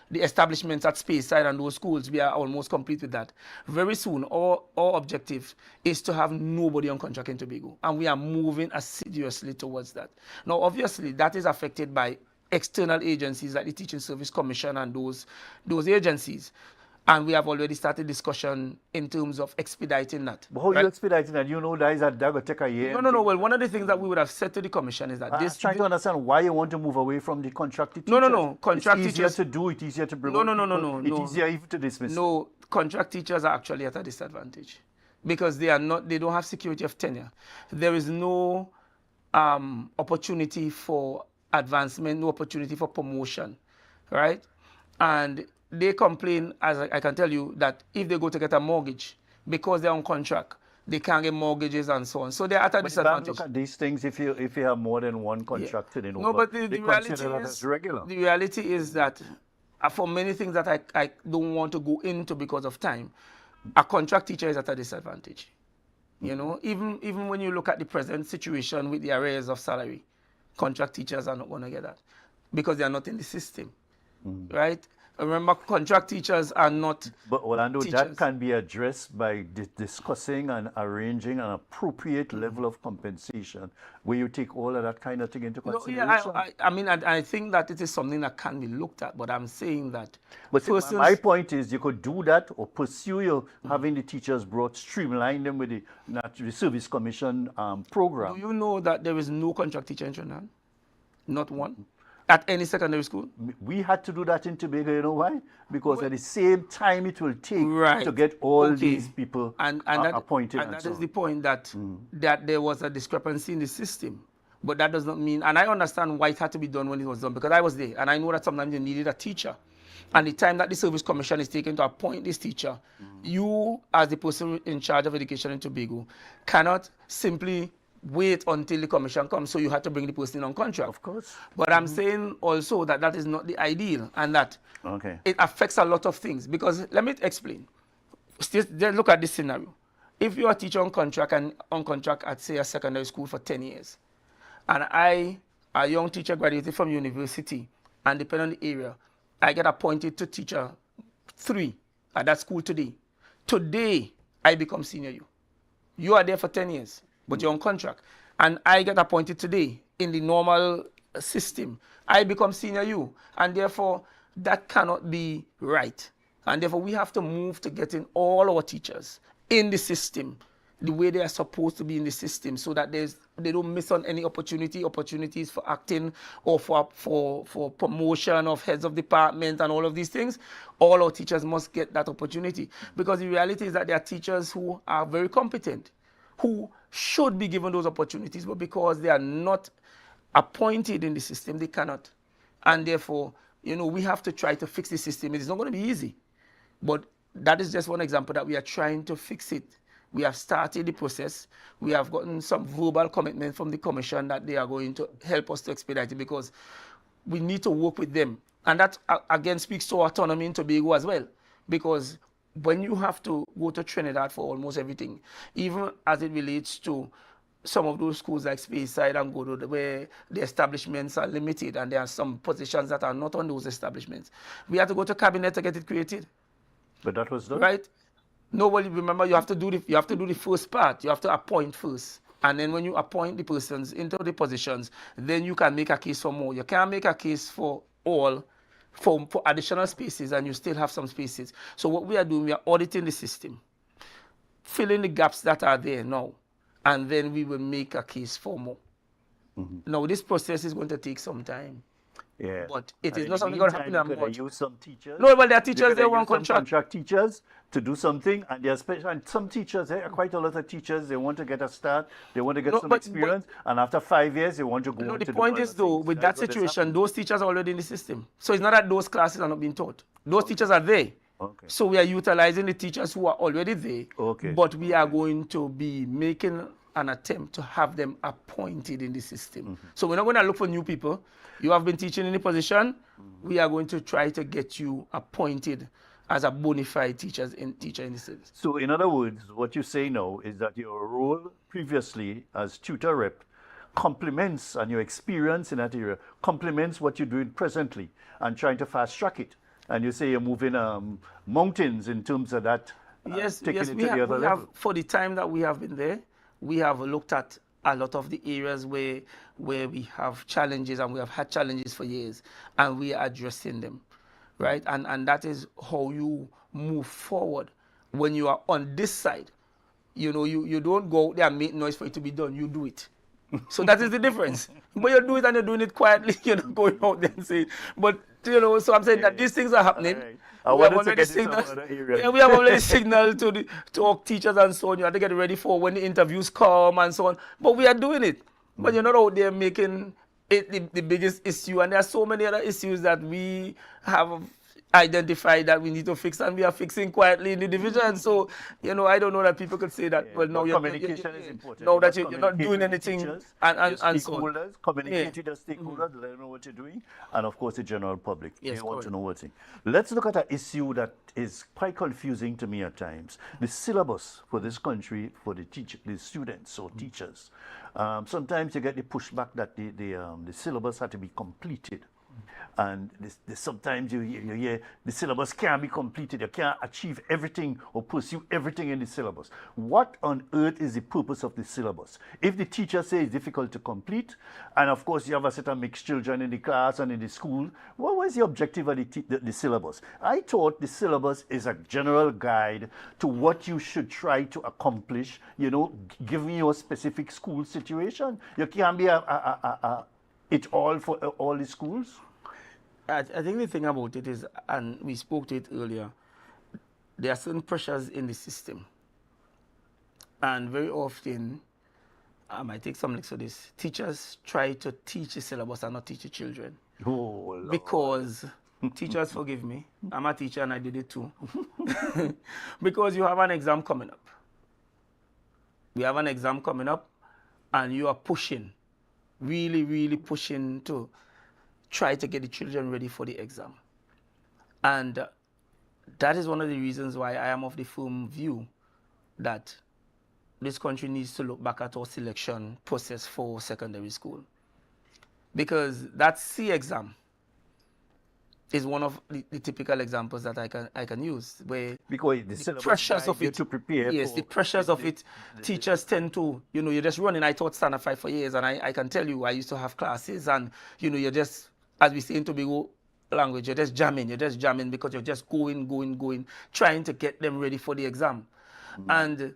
the establishments at Speyside and those schools. We are almost complete with that. Very soon, our objective is to have nobody on contract in Tobago, and we are moving assiduously towards that. Now, obviously, that is affected by external agencies like the Teaching Service Commission and those agencies. And we have already started discussion in terms of expediting that. But how are you expediting that? You know that will take a year. No. Well, one of the things that we would have said to the commission is that I'm trying to understand why you want to move away from the contracted teachers. No. Contract it's easier teachers. to do it, easier to bring No. It's easier even to dismiss. No, contract teachers are actually at a disadvantage because they don't have security of tenure. There is no opportunity for advancement, no opportunity for promotion, right? And they complain, as I can tell you, that if they go to get a mortgage, because they're on contract, they can't get mortgages and so on. So they're at a disadvantage. Look at these things if you have more than one contracted in No, but the reality is that for many things that I don't want to go into because of time, a contract teacher is at a disadvantage. You know, even when you look at the present situation with the arrears of salary, contract teachers are not going to get that because they are not in the system, right? Remember, contract teachers are not But Orlando, teachers. that can be addressed by discussing and arranging an appropriate level of compensation where you take all of that kind of thing into consideration. I think that it is something that can be looked at, but I'm saying that... But my point is you could do that or pursue having the teachers brought, streamline them with the Service Commission program. Do you know that there is no contract teacher in Trinidad? Not one? At any secondary school? We had to do that in Tobago, you know why? Because at the same time it will take to get all these people appointed. And that is the point that there was a discrepancy in the system. But that does not mean, and I understand why it had to be done when it was done, because I was there, and I know that sometimes you needed a teacher. And the time that the Service Commission is taken to appoint this teacher, you, as the person in charge of education in Tobago, cannot simply wait until the commission comes, so you have to bring the person on contract. Of course. But I'm saying also that that is not the ideal, and that it affects a lot of things. Because let me explain. Just look at this scenario. If you're a teacher on contract and on contract at, say, a secondary school for 10 years, and I, a young teacher graduated from university, and depending on the area, I get appointed to teacher 3 at that school today. Today, I become senior you. You are there for 10 years. But you're on contract. And I get appointed today in the normal system. I become senior you. And therefore, that cannot be right. And therefore, we have to move to getting all our teachers in the system the way they are supposed to be in the system so that they don't miss on any opportunities for acting or for promotion of heads of department and all of these things. All our teachers must get that opportunity. Because the reality is that there are teachers who are very competent, who should be given those opportunities, but because they are not appointed in the system, they cannot. And therefore, we have to try to fix the system. It's not going to be easy, but that is just one example that we are trying to fix it. We have started the process. We have gotten some verbal commitment from the commission that they are going to help us to expedite it because we need to work with them. And that, again, speaks to autonomy in Tobago as well, because when you have to go to Trinidad for almost everything, even as it relates to some of those schools like Speyside and Godo, where the establishments are limited and there are some positions that are not on those establishments. We had to go to cabinet to get it created. But that was done? Right? Nobody, remember, you have to do the first part. You have to appoint first. And then when you appoint the persons into the positions, then you can make a case for more. You can't make a case for all, for additional spaces, and you still have some spaces. So what we are doing, we are auditing the system, filling the gaps that are there now, and then we will make a case for more. Now, this process is going to take some time. Yeah. But it is not something going to happen in a month. Use some teachers. No, but there are teachers, they want contract teachers to do something, and there are special, and some teachers, there are quite a lot of teachers, they want to get a start, they want to get some experience, and after 5 years, they want to go on to the point is, though, with that situation, those teachers are already in the system. So it's not that those classes are not being taught. Those teachers are there. Okay. So we are utilizing the teachers who are already there, okay, but we are going to be making an attempt to have them appointed in the system. So we're not going to look for new people. You have been teaching in the position. We are going to try to get you appointed as a bona fide teacher in the service. So in other words, what you say now is that your role previously as tutor rep complements, and your experience in that area complements what you're doing presently and trying to fast track it. And you say you're moving mountains in terms of that, taking it to the other level. For the time that we have been there, we have looked at a lot of the areas where we have challenges, and we have had challenges for years, and we are addressing them, right? And that is how you move forward. When you are on this side, you know, you don't go out there and make noise for it to be done. You do it. So that is the difference. But you do it and you're doing it quietly. You're not going out there and saying, but you know, so I'm saying that these things are happening. We have already signaled to our teachers and so on. You have to get ready for when the interviews come and so on. But we are doing it. But you're not out there making it the biggest issue. And there are so many other issues that we have identified that we need to fix, and we are fixing quietly in the division. So, you know, I don't know that people could say that, well, no, communication is important. No, that you're not doing anything and so on. Communicate with the stakeholders, let them know what you're doing, and of course the general public. Yes, they want to know what's in. Let's look at an issue that is quite confusing to me at times. The syllabus for this country, for the students or teachers. Sometimes you get the pushback that the syllabus had to be completed. And sometimes you hear the syllabus can't be completed. You can't achieve everything or pursue everything in the syllabus. What on earth is the purpose of the syllabus? If the teacher says it's difficult to complete, and of course you have a set of mixed children in the class and in the school, what was the objective of the syllabus? I thought the syllabus is a general guide to what you should try to accomplish, you know, giving you a specific school situation. You can't be it all for all the schools. I think the thing about it is, and we spoke to it earlier, there are certain pressures in the system. And very often, I might take some licks for this, teachers try to teach the syllabus and not teach the children. Oh, Lord. Because, teachers forgive me, I'm a teacher and I did it too. Because you have an exam coming up. We have an exam coming up, and you are pushing, really, really pushing to try to get the children ready for the exam. And that is one of the reasons why I am of the firm view that this country needs to look back at our selection process for secondary school. Because that C exam is one of the typical examples that I can use, where because the pressures of it to prepare. Yes, the pressures of it. Teachers tend to, you know, you're just running. I taught Standard 5 for years, and I can tell you, I used to have classes, and you know, you're just, as we say in Tobago language, you're just jamming because you're just going, trying to get them ready for the exam. And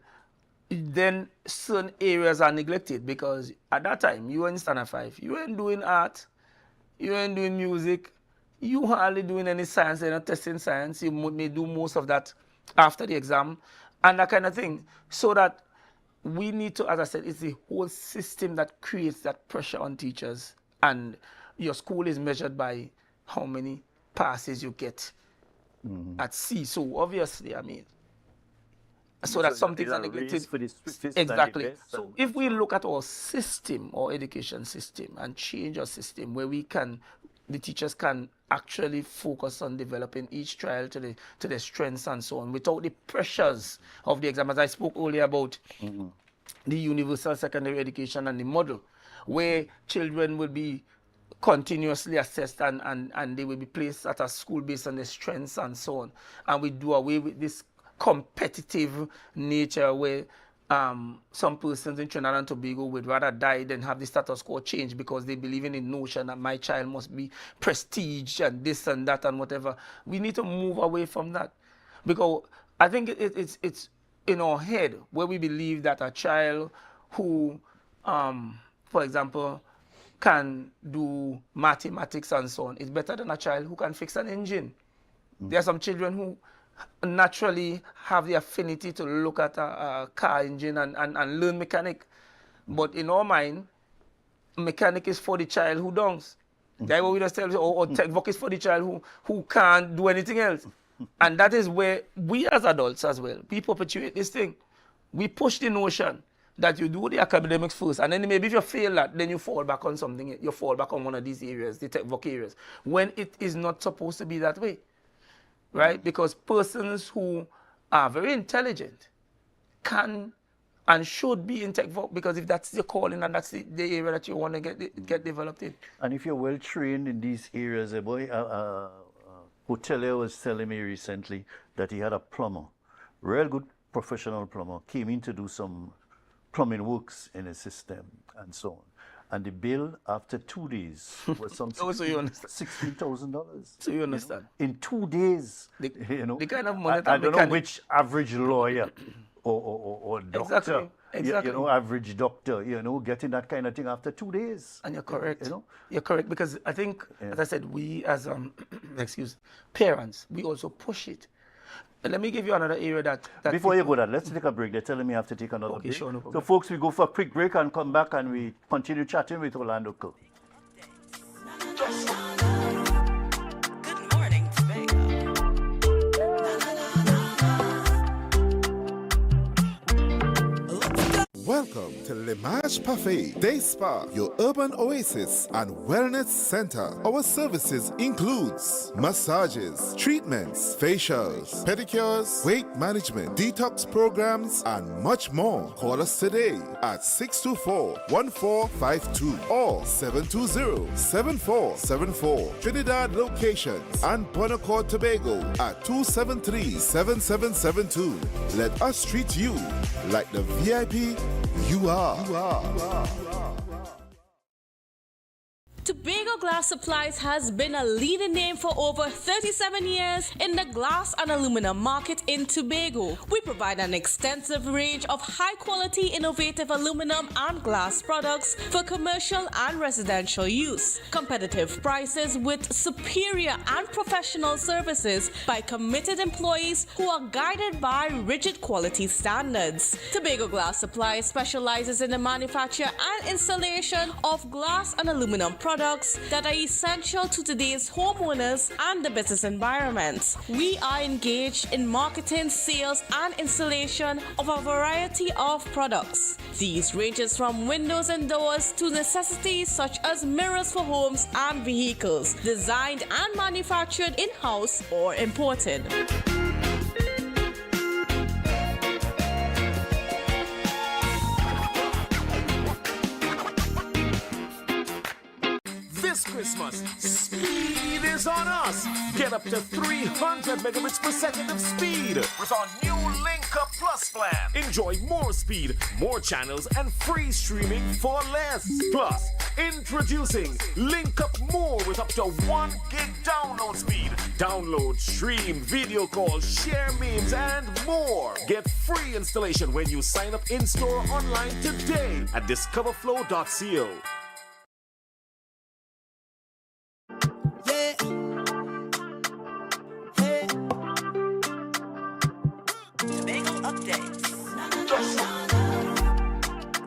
then certain areas are neglected, because at that time, you were in Standard 5, you weren't doing art, you weren't doing music, you hardly doing any science, you're not testing science, you may do most of that after the exam, and that kind of thing. So that we need to, as I said, it's the whole system that creates that pressure on teachers, and your school is measured by how many passes you get at C. So obviously, I mean, so that some things are neglected. Exactly. So if we look at our system, our education system, and change our system where the teachers can actually focus on developing each child to their strengths and so on, without the pressures of the exam, as I spoke earlier about the universal secondary education and the model, where children will be continuously assessed and they will be placed at a school based on their strengths and so on. And we do away with this competitive nature where some persons in Trinidad and Tobago would rather die than have the status quo change because they believe in the notion that my child must be prestige and this and that and whatever. We need to move away from that, because I think it's in our head where we believe that a child who, for example, can do mathematics and so on is better than a child who can fix an engine. There are some children who naturally have the affinity to look at a car engine and learn mechanic. But in our mind, mechanic is for the child who don'ts. That's what we just tell you, or tech voc is for the child who can't do anything else. And that is where we as adults as well, we perpetuate this thing. We push the notion that you do the academics first, and then maybe if you fail that, then you fall back on something, you fall back on one of these areas, the tech voc areas, when it is not supposed to be that way, right? Because persons who are very intelligent can and should be in tech voc, because if that's your calling and that's the area that you want to get developed in. And if you're well trained in these areas, a boy, hotelier was telling me recently that he had a plumber, real good professional plumber, came in to do some plumbing works in his system and so on. And the bill after 2 days was some $16,000. So you understand? In 2 days, the kind of money I don't know which average lawyer or doctor, exactly. Average doctor, getting that kind of thing after 2 days. And you're correct. You're correct, because I think, as I said, we as parents, we also push it. Let me give you another area that before you go there, let's take a break. They're telling me I have to take another break. Sure, no problem. So folks, we go for a quick break and come back and we continue chatting with Orlando Kerr. Good morning, Tobago. Welcome to L'Image Parfait Day Spa, your urban oasis and wellness center. Our services includes massages, treatments, facials, pedicures, weight management, detox programs, and much more. Call us today at 624-1452 or 720-7474. Trinidad locations and Bonacore, Tobago at 273-7772. Let us treat you like the VIP you are. Tobago Glass Supplies has been a leading name for over 37 years in the glass and aluminum market in Tobago. We provide an extensive range of high-quality, innovative aluminum and glass products for commercial and residential use. Competitive prices with superior and professional services by committed employees who are guided by rigid quality standards. Tobago Glass Supplies specializes in the manufacture and installation of glass and aluminum products that are essential to today's homeowners and the business environment. We are engaged in marketing, sales, and installation of a variety of products. These ranges from windows and doors to necessities such as mirrors for homes and vehicles, designed and manufactured in-house or imported. This Christmas, speed is on us. Get up to 300 megabits per second of speed with our new Link Up Plus plan. Enjoy more speed, more channels, and free streaming for less. Plus, introducing Link Up More with up to 1 gig download speed. Download, stream, video call, share memes, and more. Get free installation when you sign up in-store or online today at discoverflow.co. Tobago updates.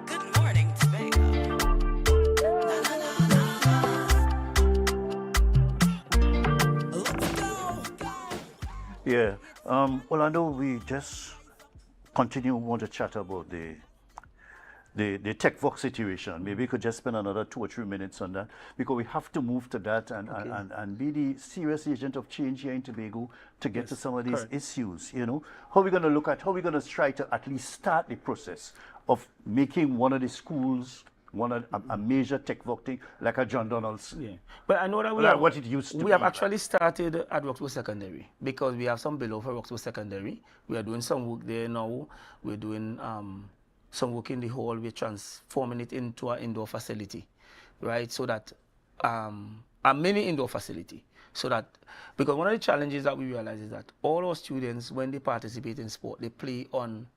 Good morning, Tobago. Yeah, Orlando, we just want to chat about the tech voc situation. Maybe we could just spend another 2 or 3 minutes on that, because we have to move to that and be the serious agent of change here in Tobago to get to some of these issues. How are we going to try to at least start the process of making one of the schools a major tech thing like a John Donald's. Yeah, but I know that Like what it used to we be, have right? actually started at Roxburgh Secondary because we have some below for Roxburgh Secondary. We are doing some work there now. We're doing some work in the hall. We're transforming it into an indoor facility, right? So that a mini indoor facility. So that, because one of the challenges that we realize is that all our students, when they participate in sport, they play on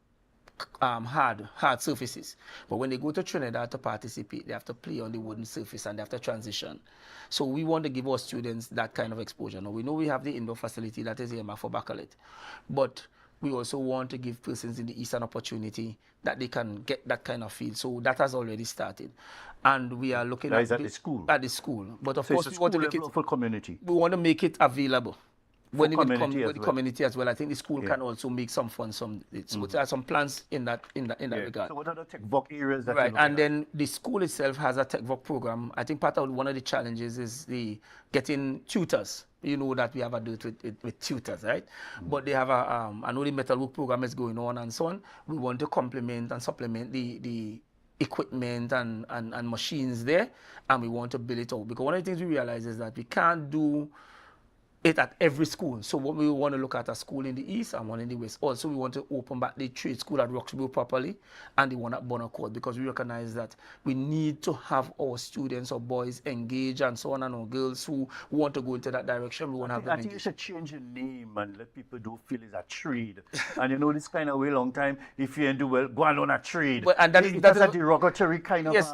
hard surfaces. But when they go to Trinidad to participate, they have to play on the wooden surface and they have to transition. So we want to give our students that kind of exposure. Now, we know we have the indoor facility that is earmarked for baccalaureate, but we also want to give persons in the East an opportunity that they can get that kind of feel. So that has already started. And we are looking That is at the school? At the school. But of So course, it's a we want to school make it level for community. We want to make it available. When it community come as with the well. community as well, I think the school Yeah. can also make some fun. So there are some plans in that regard. So what are the tech voc areas that Right, you're and looking then the school itself has a tech voc program. I think part of one of the challenges is the getting tutors. You know that we have a deal with tutors, right? But they have I know the metalwork program is going on and so on. We want to complement and supplement the equipment and machines there, and we want to build it out. Because one of the things we realize is that we can't do it at every school. So what we want to look at a school in the East and one in the West. Also, we want to open back the trade school at Roxburgh properly and the one at Bonaccord, because we recognize that we need to have our students or boys engaged and so on, and our girls who want to go into that direction. We want to have them I think you engaged. should change the name and let people do feel it's a trade. And you know, this kind of way long time, if you ain't do well, go on a trade. But, and that is, It that has is a derogatory kind of Yes.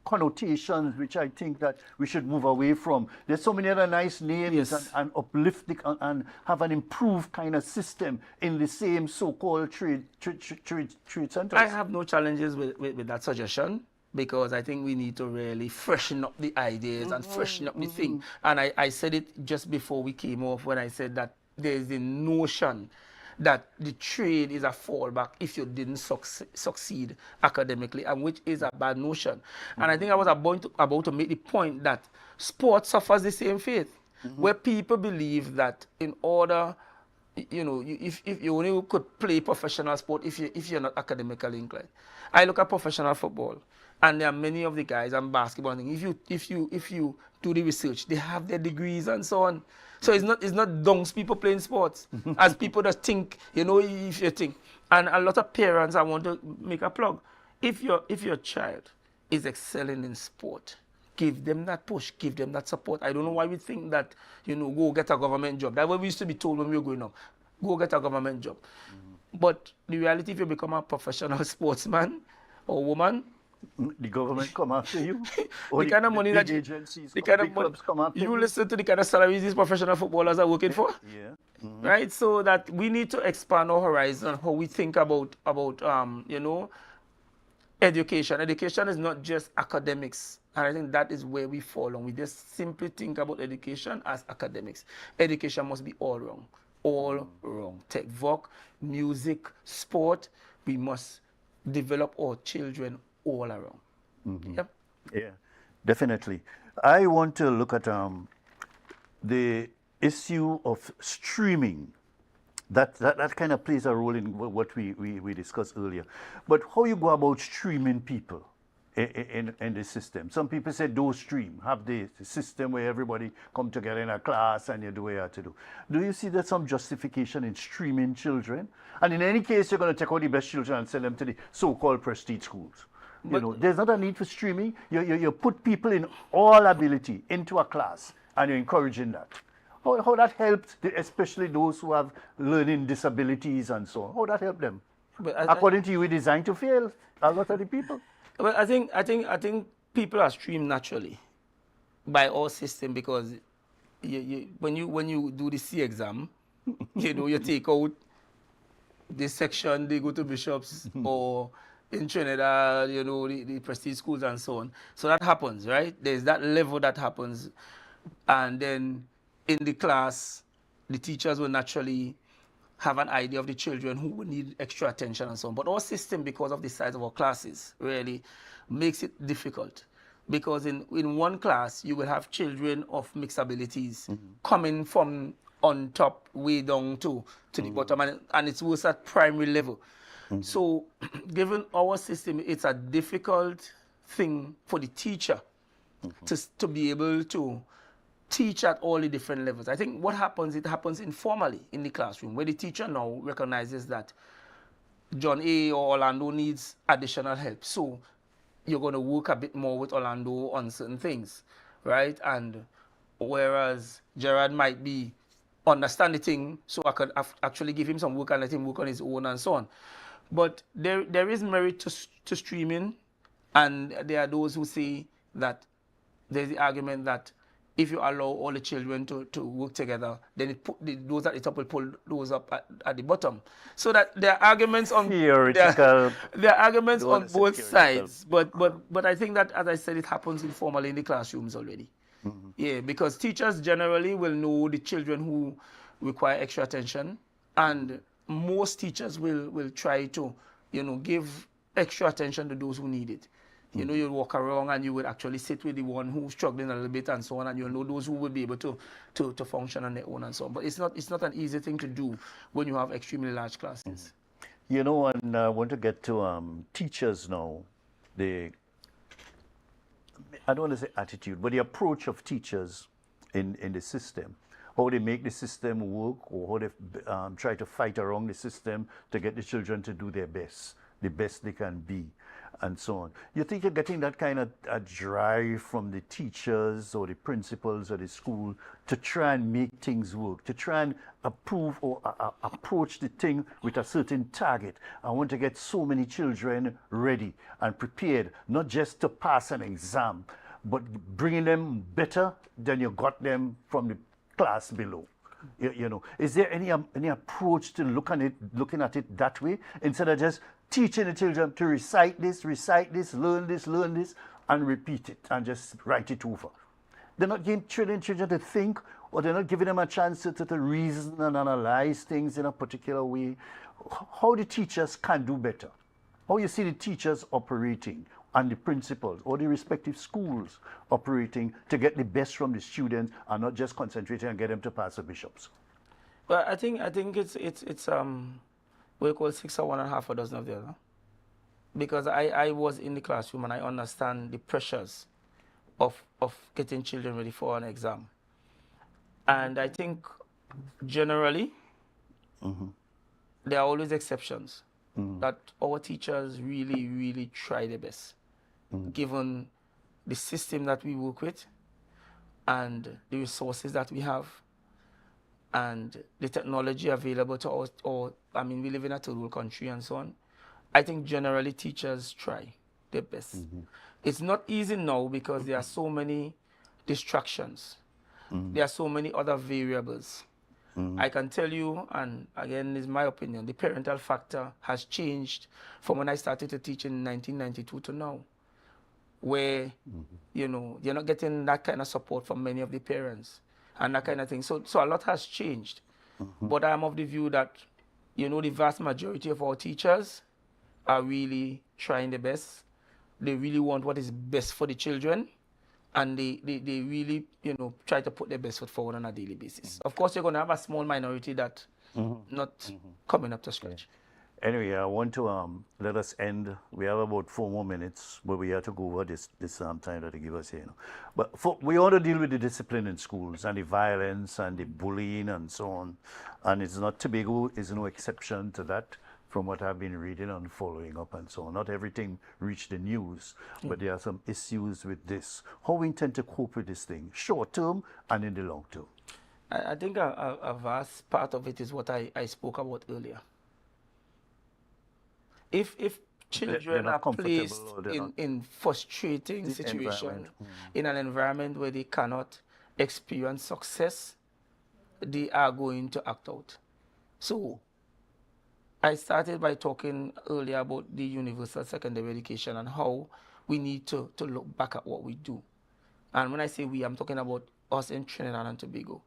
connotations, which I think that we should move away from. There's so many other nice names and uplifting and have an improved kind of system in the same so-called trade centers. I have no challenges with that suggestion, because I think we need to really freshen up the ideas and freshen up the thing. And I said it just before we came off when I said that there's the notion that the trade is a fallback if you didn't succeed academically, and which is a bad notion. And I think I was about to make the point that sport suffers the same fate, where people believe that in order, you know, if you only could play professional sport if you're not academically inclined. I look at professional football, and there are many of the guys and basketball thing. If you do the research, they have their degrees and so on. So it's not dunks people playing sports, as people just think, you know, if you think. And a lot of parents, I want to make a plug. If your child is excelling in sport, give them that push, give them that support. I don't know why we think that, you know, go get a government job. That's what we used to be told when we were growing up. Go get a government job. But the reality, if you become a professional sportsman or woman, the government come after you. Or the kind of money that agencies, the kind of big clubs come after you listen to the kind of salaries these professional footballers are working for. Yeah. Right? So that we need to expand our horizon, how we think about you know, education. Education is not just academics. And I think that is where we fall on. We just simply think about education as academics. Education must be all wrong. All wrong. Tech, voc, music, sport, we must develop our children all around. Yep. Yeah, definitely. I want to look at the issue of streaming. That kind of plays a role in what we discussed earlier. But how you go about streaming people in the system? Some people say don't stream. Have the system where everybody come together in a class and you do what you have to do. Do you see that some justification in streaming children? And in any case, you're going to take all the best children and send them to the so-called prestige schools. You know, there's not a need for streaming. You put people in all ability into a class and you're encouraging that. How that helped, especially those who have learning disabilities and so on? How that helped them? According to you, we designed to fail a lot of the people. Well, I think people are streamed naturally by our system, because when you do the C exam, you know, you take out this section, they go to bishops, or in Trinidad, you know, the prestige schools and so on. So that happens, right? There's that level that happens. And then in the class, the teachers will naturally have an idea of the children who will need extra attention and so on. But our system, because of the size of our classes, really makes it difficult. Because in one class, you will have children of mixed abilities coming from on top way down to the bottom. And it's worse at primary level. So given our system, it's a difficult thing for the teacher to be able to teach at all the different levels. I think what happens, it happens informally in the classroom, where the teacher now recognizes that John A. or Orlando needs additional help. So you're going to work a bit more with Orlando on certain things, right? And whereas Gerard might be understand the thing, so I could actually give him some work and let him work on his own and so on. But there is merit to streaming, and there are those who say that there's the argument that if you allow all the children to work together, then those at the top will pull those up at the bottom. So that there are arguments on theoretical. There are arguments on both sides. But I think that, as I said, it happens informally in the classrooms already. Yeah, because teachers generally will know the children who require extra attention, and most teachers will try to, give extra attention to those who need it. You'll walk around and you would actually sit with the one who's struggling a little bit and so on, and you'll know those who will be able to function on their own and so on. But it's not an easy thing to do when you have extremely large classes. And I want to get to teachers now. I don't want to say attitude, but the approach of teachers in the system, how they make the system work, or how they try to fight around the system to get the children to do their best, the best they can be, and so on. You think you're getting that kind of a drive from the teachers or the principals of the school to try and make things work, to try and approve or approach the thing with a certain target? I want to get so many children ready and prepared, not just to pass an exam, but bringing them better than you got them from the class below. Is there any approach to looking at it that way, instead of just teaching the children to recite this, learn this, and repeat it, and just write it over? They're not giving children to think, or they're not giving them a chance to reason and analyze things in a particular way. How the teachers can do better? How you see the teachers operating, and the principals or the respective schools operating to get the best from the students, and not just concentrating and get them to pass the bishops? Well, I think it's we call 6 or 1 1/2 a dozen of the other. Because I was in the classroom and I understand the pressures of getting children ready for an exam. And I think generally there are always exceptions that our teachers really, really try their best, given the system that we work with and the resources that we have and the technology available to us. We live in a third world country and so on. I think generally teachers try their best. It's not easy now because there are so many distractions. There are so many other variables. I can tell you, and again, is my opinion, the parental factor has changed from when I started to teach in 1992 to now, where, you're not getting that kind of support from many of the parents and that kind of thing. So a lot has changed. But I'm of the view that, the vast majority of our teachers are really trying their best. They really want what is best for the children. And they really, try to put their best foot forward on a daily basis. Of course, you're going to have a small minority that not coming up to scratch. Anyway, I want to let us end. We have about 4 more minutes, but we have to go over this time that they give us here. But we want to deal with the discipline in schools and the violence and the bullying and so on. And Tobago is no exception to that, from what I've been reading and following up and so on. Not everything reached the news, but there are some issues with this. How we intend to cope with this thing, short term and in the long term? I think a vast part of it is what I spoke about earlier. If children are placed in frustrating situations, in an environment where they cannot experience success, they are going to act out. So I started by talking earlier about the universal secondary education and how we need to look back at what we do. And when I say we, I'm talking about us in Trinidad and Tobago.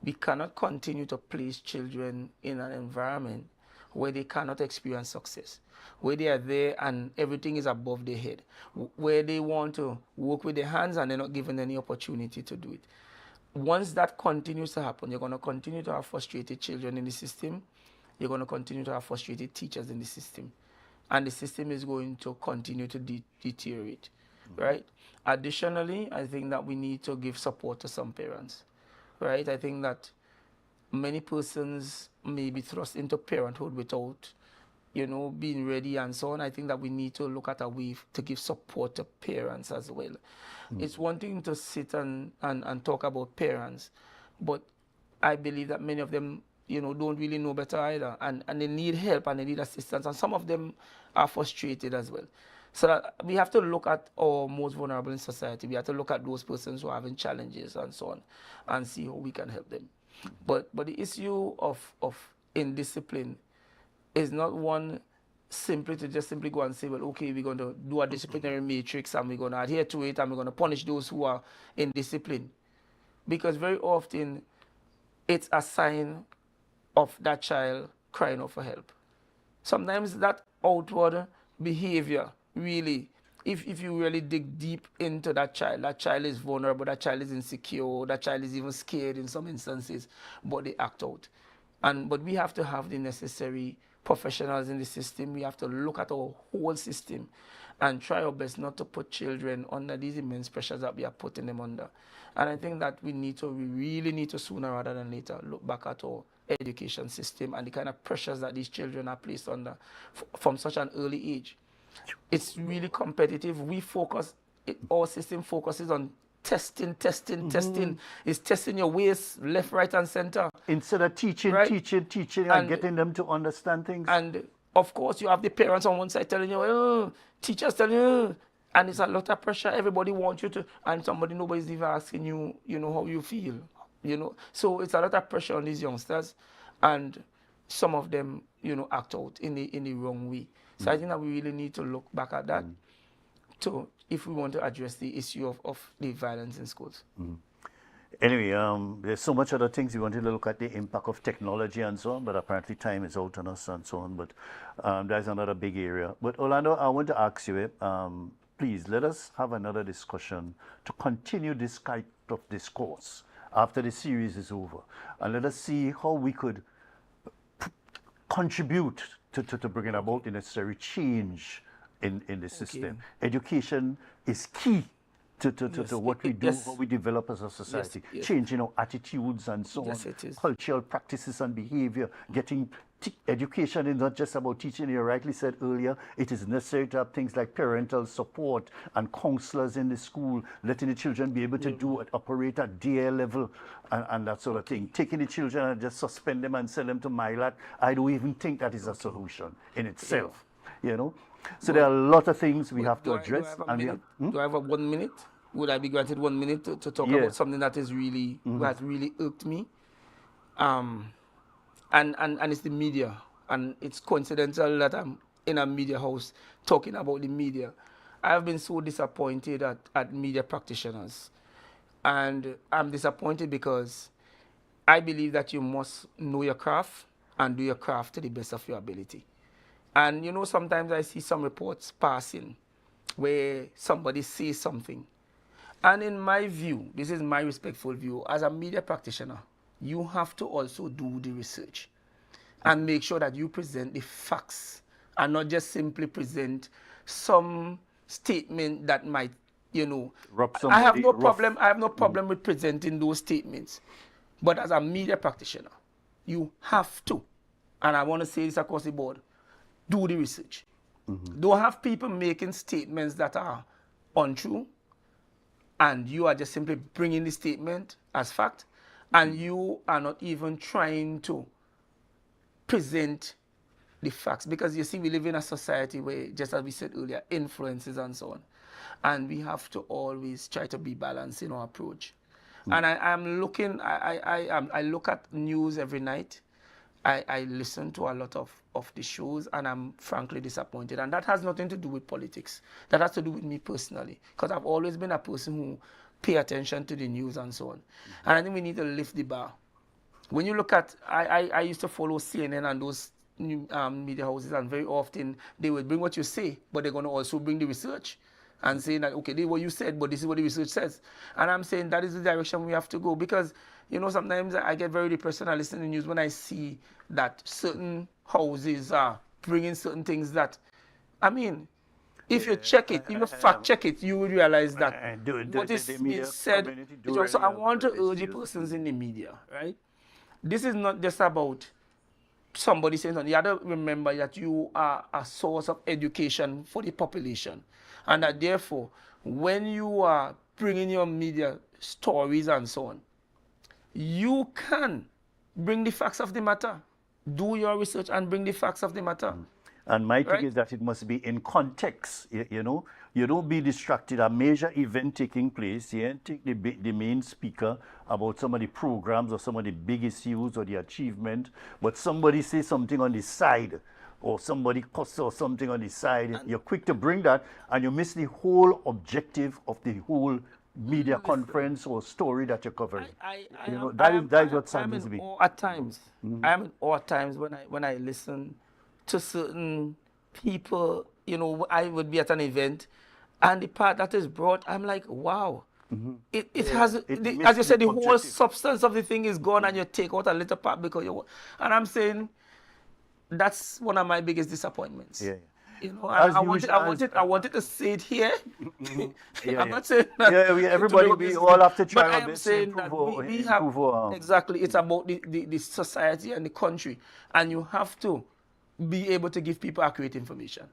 We cannot continue to place children in an environment where they cannot experience success, where they are there and everything is above their head, where they want to work with their hands and they're not given any opportunity to do it. Once that continues to happen, you're going to continue to have frustrated children in the system. You're going to continue to have frustrated teachers in the system. and the system is going to continue to deteriorate, right? Additionally, I think that we need to give support to some parents, right? I think that many persons may be thrust into parenthood without, being ready and so on. I think that we need to look at a way to give support to parents as well. It's one thing to sit and talk about parents, but I believe that many of them, don't really know better either, and they need help and they need assistance, and some of them are frustrated as well. So that we have to look at our most vulnerable in society. We have to look at those persons who are having challenges and so on, and see how we can help them. But the issue of indiscipline is not one simply to go and say, well, okay, we're going to do a disciplinary matrix and we're going to adhere to it and we're going to punish those who are indisciplined. Because very often it's a sign of that child crying out for help. Sometimes that outward behavior, really, if you really dig deep into that child is vulnerable, that child is insecure, that child is even scared in some instances, but they act out. But we have to have the necessary professionals in the system. We have to look at our whole system and try our best not to put children under these immense pressures that we are putting them under. And I think that we really need to sooner rather than later look back at our education system and the kind of pressures that these children are placed under from such an early age. It's really competitive. Our system focuses on testing. It's testing your ways left, right, and center. Instead of teaching and getting them to understand things. And of course, you have the parents on one side telling you, oh, teachers telling you, and it's a lot of pressure. Everybody wants you to, and nobody's even asking you, how you feel, So it's a lot of pressure on these youngsters, and some of them, act out in the wrong way. So I think that we really need to look back at that if we want to address the issue of the violence in schools. Anyway, there's so much other things. We wanted to look at the impact of technology and so on, but apparently time is out on us and so on. But that's another big area. But Orlando, I want to ask you, please let us have another discussion to continue this kind of discourse after the series is over. And let us see how we could contribute to bringing about the necessary change in the system. Education is key to what we do, what we develop as a society. Changing our attitudes and so on, cultural practices and behavior. Getting education is not just about teaching. You rightly said earlier, it is necessary to have things like parental support and counselors in the school, letting the children be able to operate at DA level and that sort of thing. Taking the children and just suspend them and send them to MILAT, I don't even think that is a solution in itself, So there are a lot of things we have to address. Do I have 1 minute? Would I be granted 1 minute to talk about something that is really has really irked me? And it's the media, and it's coincidental that I'm in a media house talking about the media. I have been so disappointed at media practitioners, and I'm disappointed because I believe that you must know your craft and do your craft to the best of your ability. And sometimes I see some reports passing where somebody says something. And in my view, this is my respectful view, as a media practitioner, you have to also do the research and make sure that you present the facts and not just simply present some statement that might, I have no problem with presenting those statements. But as a media practitioner, you have to, and I want to say this across the board, do the research. Don't have people making statements that are untrue, and you are just simply bringing the statement as fact, and you are not even trying to present the facts. Because you see, we live in a society where, just as we said earlier, influences and so on. And we have to always try to be balanced in our approach. And I look at news every night. I listen to a lot of the shows, and I'm frankly disappointed. And that has nothing to do with politics. That has to do with me personally, because I've always been a person who pay attention to the news and so on. And I think we need to lift the bar. When you look at, I used to follow CNN and those media houses, and very often they will bring what you say, but they're going to also bring the research and saying that, okay, this is what you said, but this is what the research says. And I'm saying that is the direction we have to go, because sometimes I get very depressed when I listen to the news when I see that certain houses are bringing certain things that I mean, if you check it, if you fact check it, you will realize that what is said. It also, I want to urge the persons in the media, right? This is not just about somebody saying something. You have to remember that you are a source of education for the population, and that therefore, when you are bringing your media stories and so on, you can bring the facts of the matter. Do your research and bring the facts of the matter. And my thing is that it must be in context, you know. You don't be distracted. A major event taking place, take the main speaker about some of the programs or some of the big issues or the achievement, but somebody say something on the side, or somebody cuss or something on the side, you're quick to bring that, and you miss the whole objective of the whole media conference or story that you're covering. That is what saddens me. At times, I am in awe at times when I listen to certain people. You know, I would be at an event, and the part that is brought, I'm like, wow. It has, as you said, the whole substance of the thing is gone, and you take out a little part because you. And I'm saying, that's one of my biggest disappointments. You know, I wanted to say it here. I'm not saying that. Everybody, we all have to try our best. I'm saying that we have exactly. It's about the society and the country, and you have to be able to give people accurate information.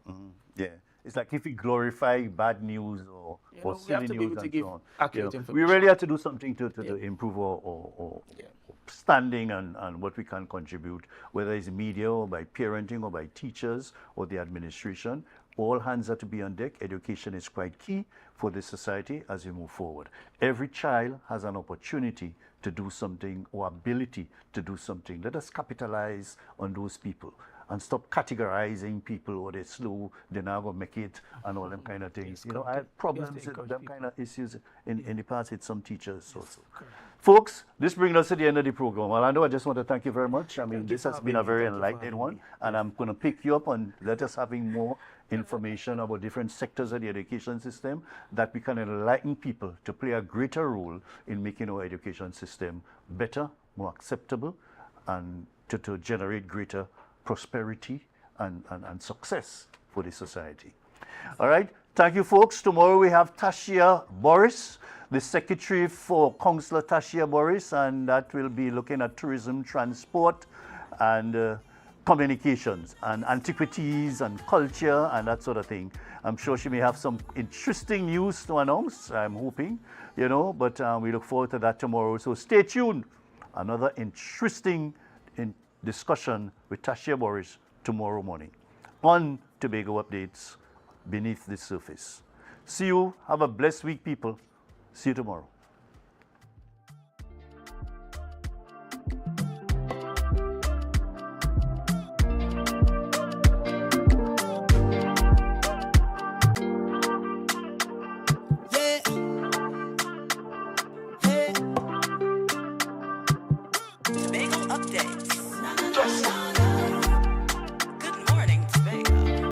It's like if we glorify bad news or silly news and so on. Accurate information. We really have to do something to improve our standing and what we can contribute, whether it's media or by parenting or by teachers or the administration. All hands are to be on deck. Education is quite key for this society as we move forward. Every child has an opportunity to do something or ability to do something. Let us capitalize on those people and stop categorizing people, or they're slow, they're not going to make it, and all them kind of things. You know, I had problems with them kind of issues in the past with some teachers also. Folks, this brings us to the end of the program. Orlando, I just want to thank you very much. I mean, this has been a very enlightening one, and I'm going to pick you up on let us having more information about different sectors of the education system that we can enlighten people to play a greater role in making our education system better, more acceptable, and to generate greater prosperity and success for the society. All right. Thank you, folks. Tomorrow we have Tashia Boris, the Secretary for Councillor Tashia Boris, and that will be looking at tourism, transport, and communications, and antiquities, and culture, and that sort of thing. I'm sure she may have some interesting news to announce, I'm hoping, you know, but we look forward to that tomorrow. So stay tuned. Another interesting discussion with Tashia Boris tomorrow morning on Tobago Updates Beneath the Surface. See you. Have a blessed week, people. See you tomorrow. Tobago Updates.